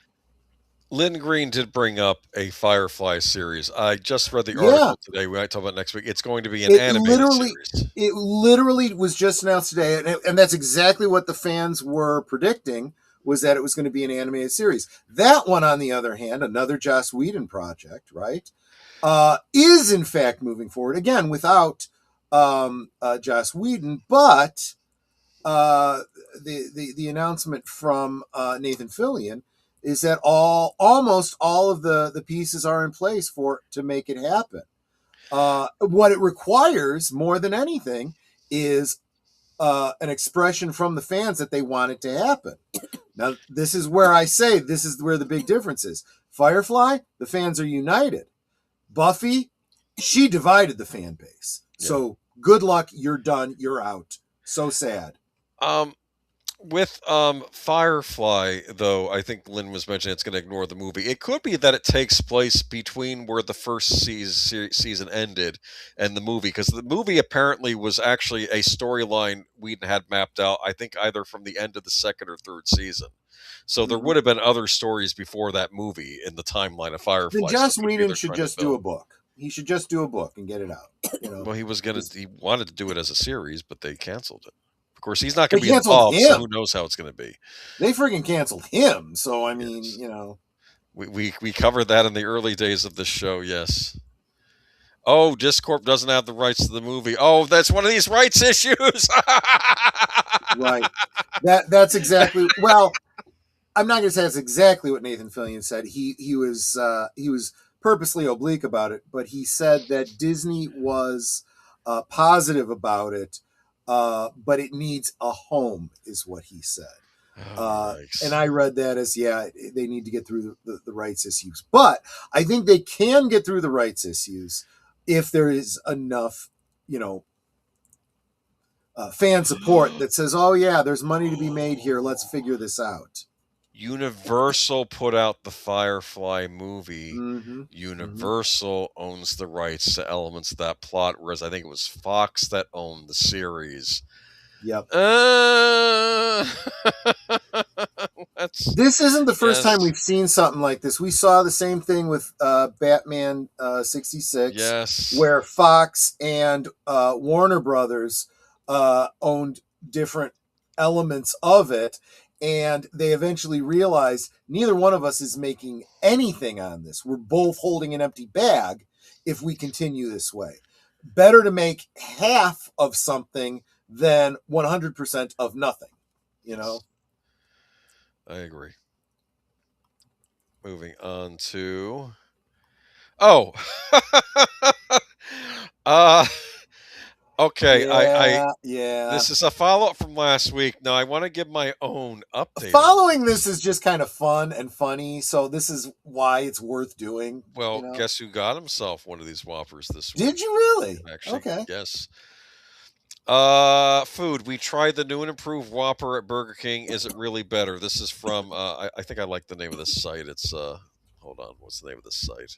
Lynn Green did bring up a Firefly series. I just read the article today. We might talk about next week. It's going to be an animated series. It literally was just announced today, and that's exactly what the fans were predicting, was that it was going to be an animated series. That one, on the other hand, another Joss Whedon project, right, is in fact moving forward, again, without Joss Whedon, but the announcement from Nathan Fillion is that almost all of the pieces are in place to make it happen. What it requires more than anything is an expression from the fans that they want it to happen. Now, this is where I say this is where the big difference is. Firefly, the fans are united. Buffy, she divided the fan base. Yeah. So good luck. You're done. You're out. So sad. With Firefly, though, I think Lynn was mentioning it's going to ignore the movie. It could be that it takes place between where the first season ended and the movie, because the movie apparently was actually a storyline Whedon had mapped out, I think either from the end of the second or third season. So there would have been other stories before that movie in the timeline of Firefly. Then Joss Whedon should just do a book. He should just do a book and get it out. Well, he wanted to do it as a series, but they canceled it. Of course, he's not going to be involved, so who knows how it's going to be. They freaking canceled him, so I mean, We covered that in the early days of this show, yes. Oh, Discorp doesn't have the rights to the movie. Oh, that's one of these rights issues. Right. That's exactly, well, I'm not going to say that's exactly what Nathan Fillion said. He was purposely oblique about it, but he said that Disney was positive about it. But it needs a home, is what he said. Nice. And I read that as, they need to get through the rights issues. But I think they can get through the rights issues if there is enough, fan support that says, oh, yeah, there's money to be made here. Let's figure this out. Universal put out the Firefly movie. Mm-hmm. Universal owns the rights to elements of that plot, whereas I think it was Fox that owned the series. Yep. That's This isn't the first time yes, we've seen something like this. We saw the same thing with Batman 66, yes. where Fox and Warner Brothers owned different elements of it, and they eventually realized neither one of us is making anything on this. We're both holding an empty bag if we continue this way. Better to make half of something than 100% of nothing, you know? I agree. Moving on to oh, uh, okay. I Yeah. this is a follow up from last week. Now I want to give my own update on Following this. this is just kind of fun and funny, so this is why it's worth doing, you Well, know? guess who got himself one of these Whoppers this week? Did you really? Actually, Okay. yes. Food. We tried the new and improved Whopper at Burger King. Is it really better? This is from I think I like the name of this site. It's hold on, what's the name of this site?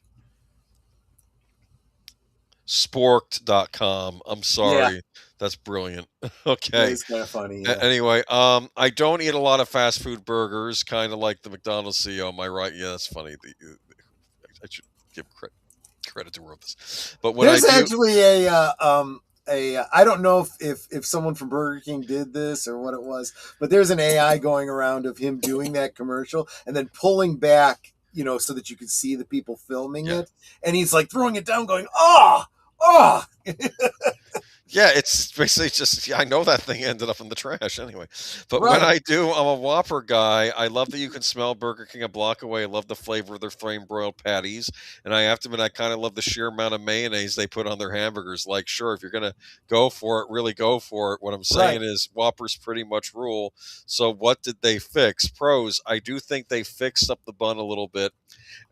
Sporked.com. I'm Yeah, sorry. That's brilliant. it Okay. is kind of funny, yeah. Anyway, I don't eat a lot of fast food burgers, kind of like the McDonald's CEO. Am I right? Yeah, that's funny. I should give credit to her this. But when I There's do, actually I don't know if someone from Burger King did this or what it was, but there's an AI going around of him doing that commercial and then pulling back, so that you can see the people filming yeah, it, and he's like throwing it down, going, "Oh, oh." yeah, it's basically just I know that thing ended up in the trash anyway. But when Right, I do, I'm a Whopper guy. I love that you can smell Burger King a block away. I love the flavor of their flame broiled patties, and I have to admit I kind of love the sheer amount of mayonnaise they put on their hamburgers. Like, sure, if you're gonna go for it, really go for it. What I'm right. saying is Whoppers pretty much rule. So what did they fix? Pros, I do think they fixed up the bun a little bit.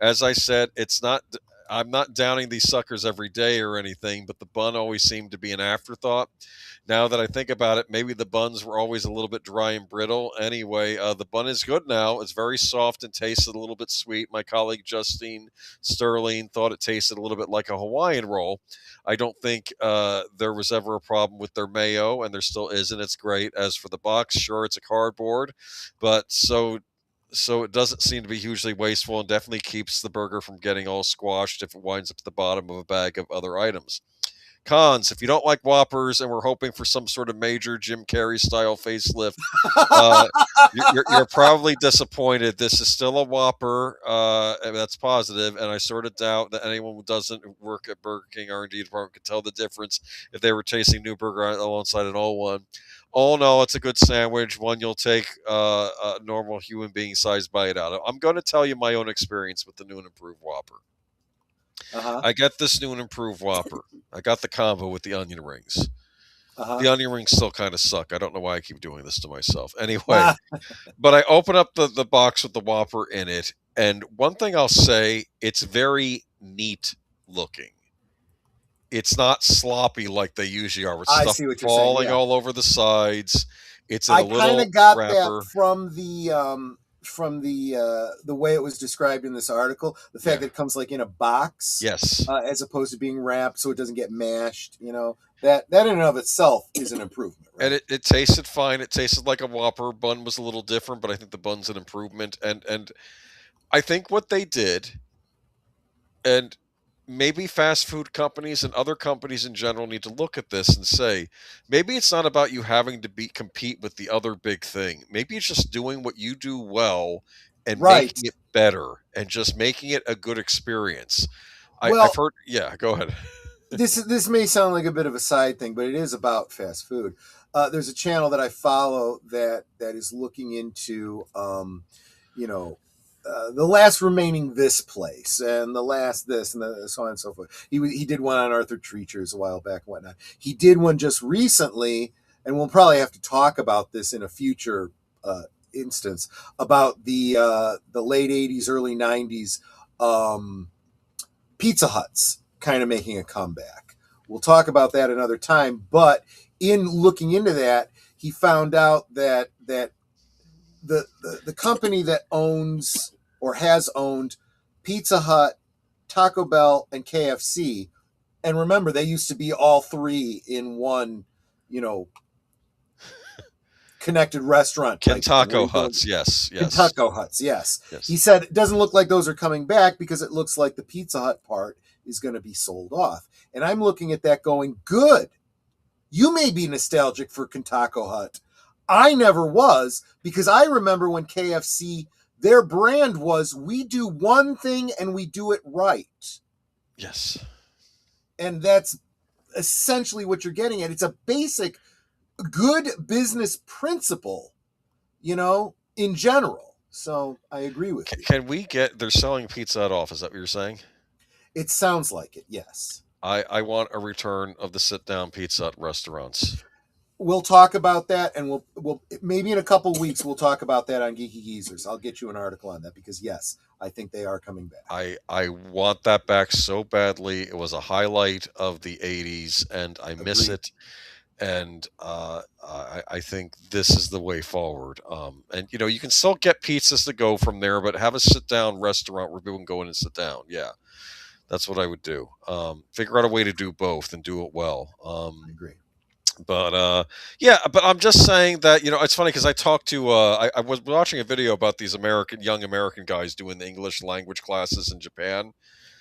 As I said, it's not. I'm not downing these suckers every day or anything, but the bun always seemed to be an afterthought. Now that I think about it, maybe the buns were always a little bit dry and brittle. Anyway, the bun is good now. It's very soft and tasted a little bit sweet. My colleague Justine Sterling thought it tasted a little bit like a Hawaiian roll. I don't think there was ever a problem with their mayo, and there still isn't. It's great. As for the box, sure, it's a cardboard, but so it doesn't seem to be hugely wasteful and definitely keeps the burger from getting all squashed if it winds up at the bottom of a bag of other items. Cons, if you don't like Whoppers and we're hoping for some sort of major Jim Carrey style facelift, uh, you're probably disappointed. This is still a Whopper, and that's positive, and I sort of doubt that anyone who doesn't work at Burger King R&D department could tell the difference if they were tasting new burger alongside an old one. All in all, it's a good sandwich, one you'll take a normal human being sized bite out of. I'm going to tell you my own experience with the new and improved Whopper. Uh-huh. I got this new and improved Whopper. I got the combo with the onion rings. Uh-huh. The onion rings still kind of suck. I don't know why I keep doing this to myself. Anyway, Ah, but I open up the box with the Whopper in it, and one thing I'll say, it's very neat looking. It's not sloppy like they usually are, with I stuff see what you're saying. falling Yeah. all over the sides. It's in I a kind little of got that wrapper. from the way it was described in this article. The fact Yeah. that it comes like in a box, Yes. as opposed to being wrapped, so it doesn't get mashed. That in and of itself is an improvement, And right? it tasted fine. It tasted like a Whopper. Bun was a little different, but I think the bun's an improvement. And I think what they did, and maybe fast food companies and other companies in general need to look at this and say, maybe it's not about you having to compete with the other big thing. Maybe it's just doing what you do well and Right. making it better and just making it a good experience. I've Well, heard. Yeah, go ahead. this may sound like a bit of a side thing, but it is about fast food. There's a channel that I follow that is looking into, you know, the last remaining this place and the last this and so on and so forth. He did one on Arthur Treacher's a while back and whatnot. He did one just recently, and we'll probably have to talk about this in a future instance, about the late '80s, early '90s Pizza Huts kind of making a comeback. We'll talk about that another time. But in looking into that, he found out that the company that owns or has owned Pizza Hut, Taco Bell, and KFC, and remember, they used to be all three in one, connected restaurant type thing, where Kentucky you go- Huts, yes. Kentucky Huts, yes. Yes. He said it doesn't look like those are coming back because it looks like the Pizza Hut part is going to be sold off. And I'm looking at that going, good. You may be nostalgic for Kentucky Hut. I never was, because I remember when KFC, their brand was, we do one thing and we do it right. Yes. And that's essentially what you're getting at. It's a basic good business principle, in general. So I agree with you. Can we get, they're selling Pizza Hut off, is that what you're saying? It sounds like it, yes. I want a return of the sit-down Pizza Hut restaurants. We'll talk about that, and we'll maybe in a couple of weeks we'll talk about that on Geeky Geezers. I'll get you an article on that because yes, I think they are coming back. I want that back so badly. It was a highlight of the 80s, and I miss Agreed. it. And I think this is the way forward. And you can still get pizzas to go from there, but have a sit-down restaurant where people can go in and sit down. Yeah, that's what I would do. Figure out a way to do both and do it well. I agree. But yeah, but I'm just saying that it's funny because I talked to I was watching a video about these young American guys doing the English language classes in Japan.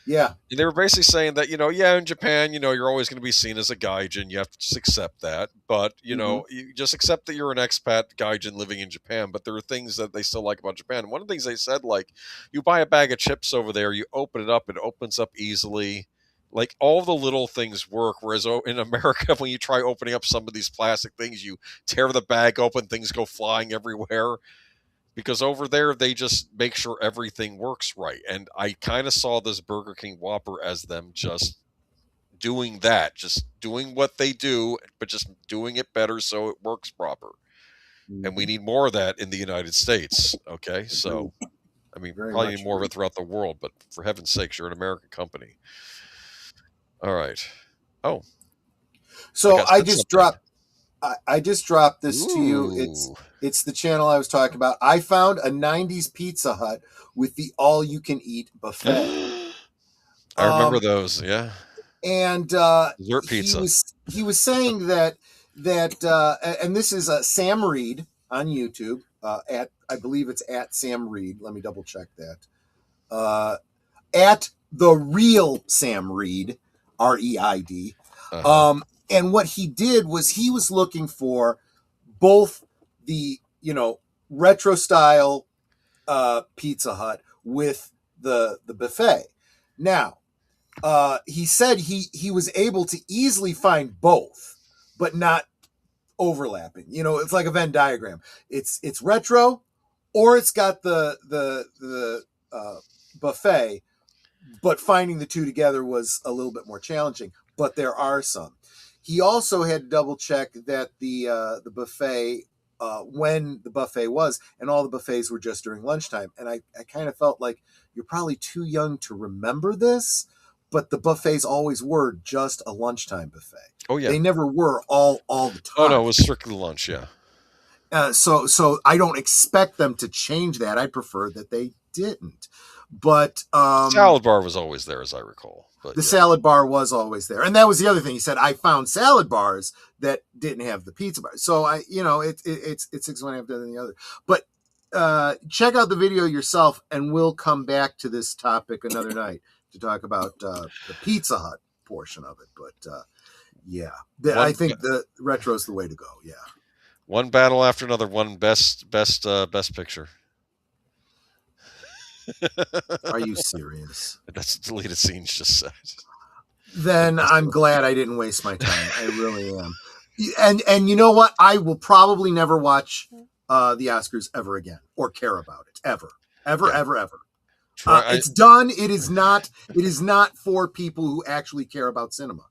Yeah. And they were basically saying that in Japan you're always going to be seen as a gaijin. You have to just accept that. But you just accept that you're an expat gaijin living in Japan. But there are things that they still like about Japan. And one of the things they said, like, you buy a bag of chips over there, you open it up, it opens up easily. Like, all the little things work, whereas in America, when you try opening up some of these plastic things, you tear the bag open, things go flying everywhere. Because over there, they just make sure everything works right. And I kind of saw this Burger King Whopper as them just doing that, just doing what they do, but just doing it better so it works proper. And we need more of that in the United States, okay? So, I mean, Very probably much need more of agree. it throughout the world, but for heaven's sakes, you're an American company. All right. Oh. So got I said just something. dropped this to you. Ooh. It's the channel I was talking about. I found a 90s Pizza Hut with the all-you-can-eat buffet. I remember those, yeah. And Dessert pizza. he was saying that and this is Sam Reed on YouTube at, I believe it's at Sam Reed. Let me double check that. At the real Sam Reed, REID. And what he did was he was looking for both the retro style Pizza Hut with the buffet. Now, he said he was able to easily find both, but not overlapping. It's like a Venn diagram. It's retro, or it's got the buffet, but finding the two together was a little bit more challenging. But there are some. He also had to double check that the buffet, when the buffet was, and all the buffets were just during lunchtime. And I kind of felt like you're probably too young to remember this, but the buffets always were just a lunchtime buffet. Oh, yeah. They never were all the time. Oh, no, it was strictly lunch, yeah. So I don't expect them to change that. I prefer that they didn't. But salad bar was always there, as I recall. But the salad bar was always there, and that was the other thing. He said, I found salad bars that didn't have the pizza bar. So it's one after the other. But check out the video yourself, and we'll come back to this topic another night to talk about the Pizza Hut portion of it. But I think the retro is the way to go. Yeah. One battle after another. One best picture. Are you serious? That's what deleted scenes just said. Then I'm glad I didn't waste my time. I really am. And you know what? I will probably never watch the Oscars ever again or care about it ever. It's done. It is not for people who actually care about cinema.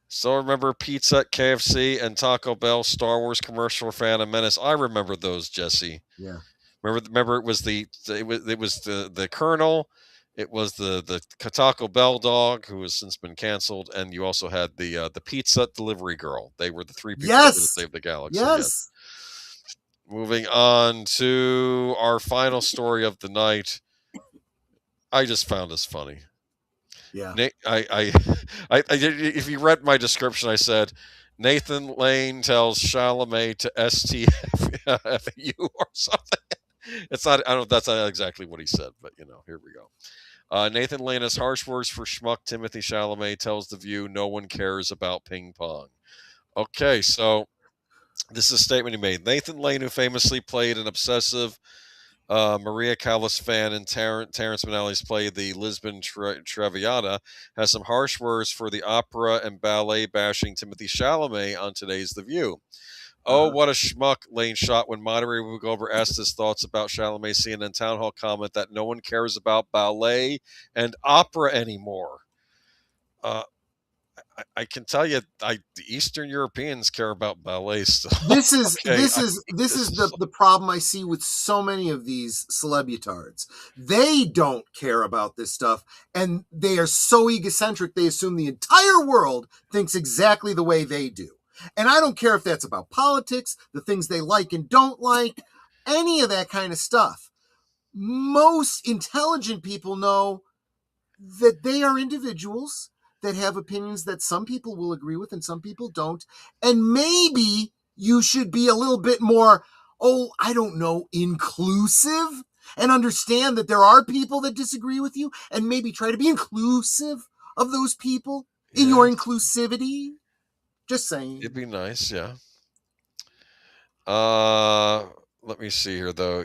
So remember Pizza at KFC and Taco Bell, Star Wars commercial for Phantom Menace. I remember those, Jesse. Yeah. Remember it was the Colonel, it was the Taco Bell dog, who has since been canceled, and you also had the pizza delivery girl. They were the three people that saved the galaxy. Yes. Moving on to our final story of the night. I just found this funny. Yeah. I if you read my description, I said Nathan Lane tells Chalamet to STFU or something. It's not. I don't. That's not exactly what he said, but here we go. Nathan Lane has harsh words for schmuck Timothy Chalamet. Tells The View no one cares about ping pong. Okay, so this is a statement he made. Nathan Lane, who famously played an obsessive Maria Callas fan in Terrence Malick's play The Lisbon Traviata, has some harsh words for the opera and ballet bashing Timothy Chalamet on today's The View. Oh, what a schmuck, Lane shot when moderator Wigover asked his thoughts about Chalamet's CNN town hall comment that no one cares about ballet and opera anymore. I can tell you, the Eastern Europeans care about ballet still. This is Okay, this is the problem I see with so many of these celebutards. They don't care about this stuff, and they are so egocentric. They assume the entire world thinks exactly the way they do. And I don't care if that's about politics, the things they like and don't like, any of that kind of stuff. Most intelligent people know that they are individuals that have opinions that some people will agree with and some people don't. And maybe you should be a little bit more, inclusive, and understand that there are people that disagree with you, and maybe try to be inclusive of those people in your inclusivity. Just saying. It'd be nice, yeah. Let me see here, though.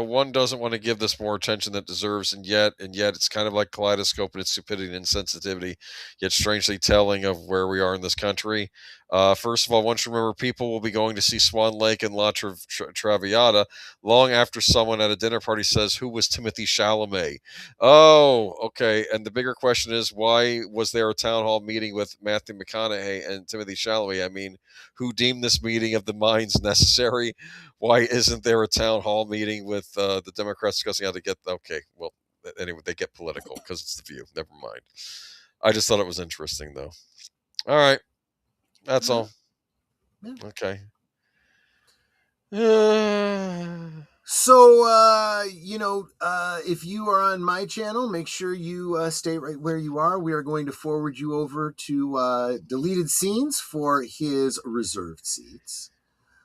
One doesn't want to give this more attention than it deserves, and yet it's kind of like kaleidoscope in its stupidity and insensitivity, yet strangely telling of where we are in this country. First of all, once you remember, people will be going to see Swan Lake and La Traviata long after someone at a dinner party says, "Who was Timothy Chalamet?" Oh, okay. And the bigger question is, why was there a town hall meeting with Matthew McConaughey and Timothy Chalamet? I mean, who deemed this meeting of the minds necessary? Why isn't there a town hall meeting with the Democrats discussing how to get? Okay, well, anyway, they get political because it's The View. Never mind. I just thought it was interesting, though. All right, that's all. Yeah. Okay. So, if you are on my channel, make sure you stay right where you are. We are going to forward you over to deleted scenes for his reserved seats.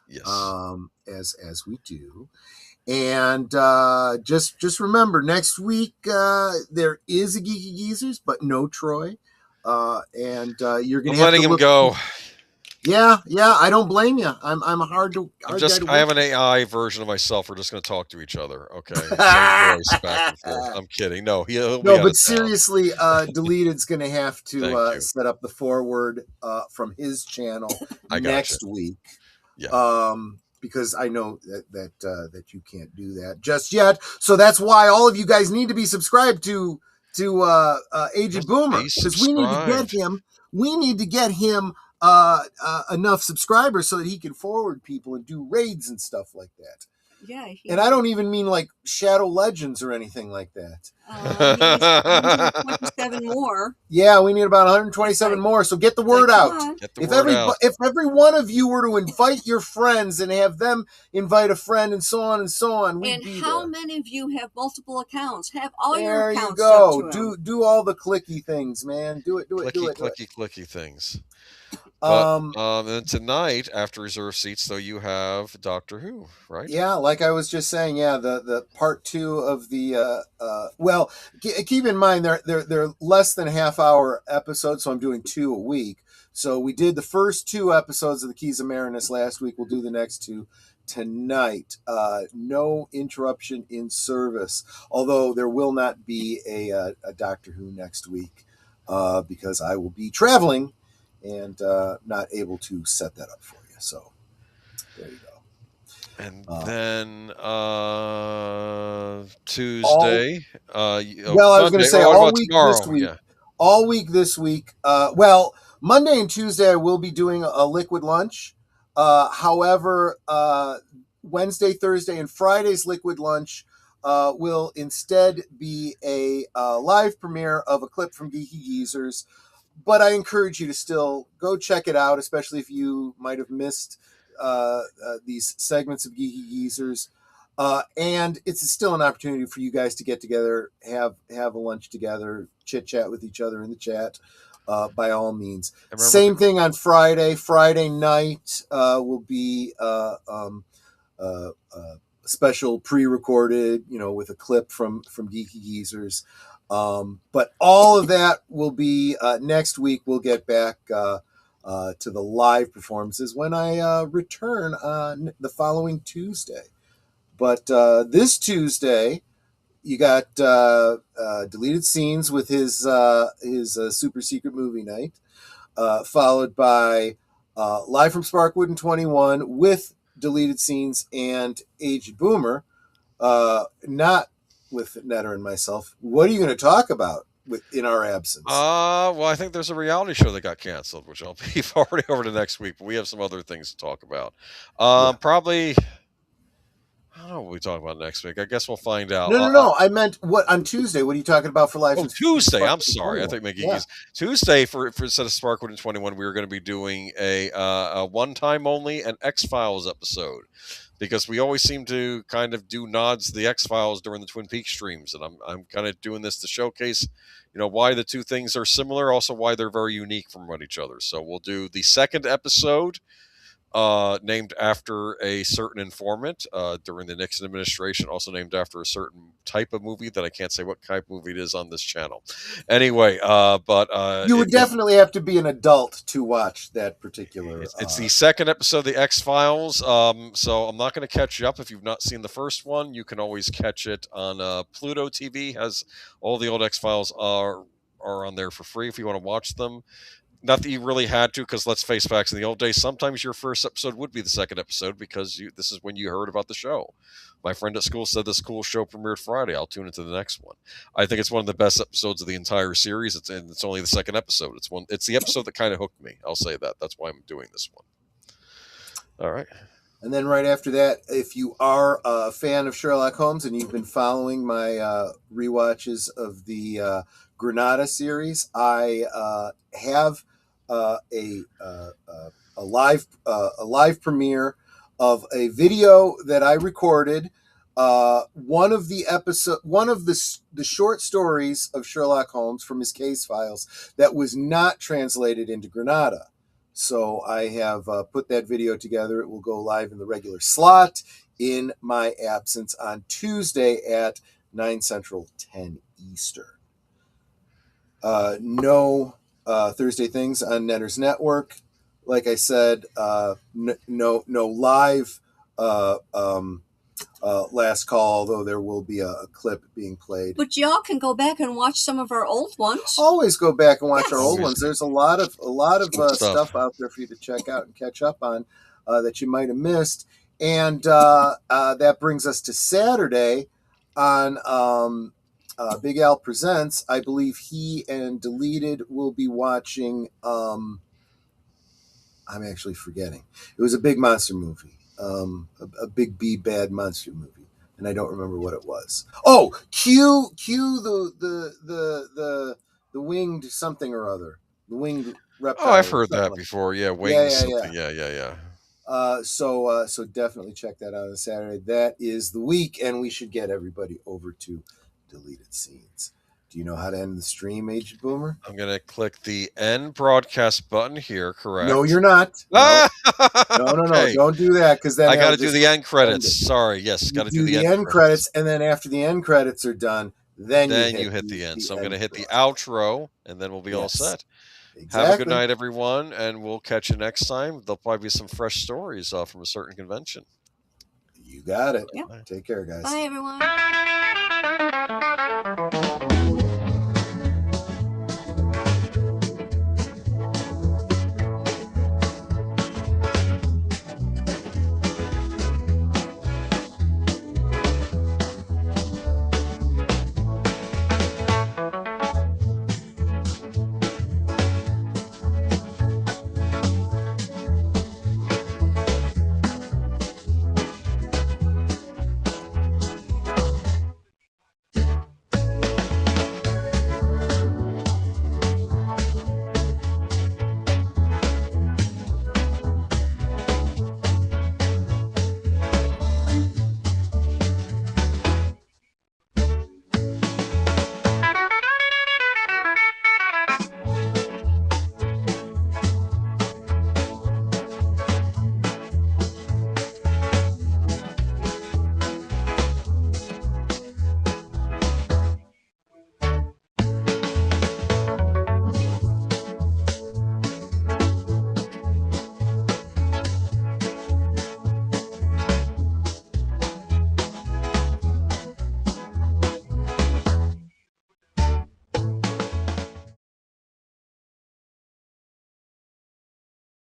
Yes. As we do. And just remember, next week there is a Geeky Geezers, but no Troy. And you're going to letting him go. Yeah, I don't blame you. I'm hard to. I have an AI version of myself. We're just going to talk to each other. Okay. Voice back and forth. I'm kidding. No, he'll be but seriously, Deleted's going to have to set up the forward from his channel next week. Yeah. Because I know that you can't do that just yet. So that's why all of you guys need to be subscribed to Agent Boomer, because we need to get him. We need to get him enough subscribers so that he can forward people and do raids and stuff like that. Yeah. And I don't even mean like Shadow Legends or anything like that. 127 more. Yeah, we need about 127 more. So get the word out. If every one of you were to invite your friends and have them invite a friend and so on and so on, and how many of you have multiple accounts? Have all your accounts. There you go. Do all the clicky things, man. Do it. Clicky things. But then tonight, after reserve seats, though, you have Doctor Who, right? Yeah, like I was just saying. Yeah, the part 2 of the keep in mind they're less than half-hour episodes, so I'm doing 2 a week. So we did the first 2 episodes of the Keys of Marinus last week. We'll do the next 2 tonight. No interruption in service, although there will not be a Doctor Who next week because I will be traveling and not able to set that up for you. So there you go. And then Tuesday. I was going to say all week tomorrow? This week. Yeah. All week this week. Monday and Tuesday I will be doing a liquid lunch. However, Wednesday, Thursday, and Friday's liquid lunch will instead be a live premiere of a clip from Geeky Geezers. But I encourage you to still go check it out, especially if you might have missed these segments of Geeky Geezers. And it's still an opportunity for you guys to get together, have a lunch together, chit-chat with each other in the chat. by all means. remember Same thing on Friday. Friday night will be special pre-recorded, with a clip from Geeky Geezers. But all of that will be next week. We'll get back to the live performances when I return on the following Tuesday. But this Tuesday, you got deleted scenes with his super secret movie night, followed by live from Sparkwood and 21 with deleted scenes and Aged Boomer, not with Netter and myself. What are you going to talk about in our absence? Well, I think there's a reality show that got canceled, which I'll be forwarding over to next week. But we have some other things to talk about. Probably. I don't know what we talk about next week. I guess we'll find out. No. I meant what on Tuesday. What are you talking about for live? Oh, Tuesday. I'm sorry. I think my Geekies. Tuesday for instead of Sparkwood and 21, we were going to be doing a one-time only an X-Files episode, because we always seem to kind of do nods to the X-Files during the Twin Peaks streams, and I'm kind of doing this to showcase, why the two things are similar, also why they're very unique from each other. So we'll do the second episode, named after a certain informant during the Nixon administration, also named after a certain type of movie that I can't say what type of movie it is on this channel. Anyway, but you would definitely have to be an adult to watch that particular. It's the second episode of the X-Files. So I'm not going to catch you up if you've not seen the first one. You can always catch it on Pluto TV. Has all the old X-Files are on there for free if you want to watch them. Not that you really had to, because let's face facts, in the old days, sometimes your first episode would be the second episode, because this is when you heard about the show. My friend at school said this cool show premiered Friday. I'll tune into the next one. I think it's one of the best episodes of the entire series. It's only the second episode. It's the episode that kind of hooked me. I'll say that. That's why I'm doing this one. All right. And then right after that, if you are a fan of Sherlock Holmes and you've been following my rewatches of the Granada series, I have a live premiere of a video that I recorded. One of the short stories of Sherlock Holmes from his case files that was not translated into Granada. So I have put that video together. It will go live in the regular slot in my absence on Tuesday at 9 Central, 10 Eastern. No Thursday things on Netter's Network. Like I said, no live last call, although there will be a clip being played. But y'all can go back and watch some of our old ones. Always go back and watch our old ones. There's a lot of stuff out there for you to check out and catch up on that you might have missed. And that brings us to Saturday on Big Al Presents. I believe he and Deleted will be watching. I'm actually forgetting. It was a big monster movie. A big B bad monster movie, and I don't remember what it was. Oh, Q the winged something or other, the winged reptile. Oh, I've heard that before. Yeah, wings. Something. Yeah. So definitely check that out on Saturday. That is the week, and we should get everybody over to Deleted Scenes. Do you know how to end the stream, Aged Boomer? I'm going to click the end broadcast button here, correct? No, you're not. No. Okay. Don't do that, because then I got to do the end credits. Sorry, yes, got to do the end credits, and then after the end credits are done, then you hit the end. So I'm going to hit the outro, and then we'll be all set. Exactly. Have a good night, everyone, and we'll catch you next time. There'll probably be some fresh stories from a certain convention. You got it. Yep. Take care, guys. Bye, everyone.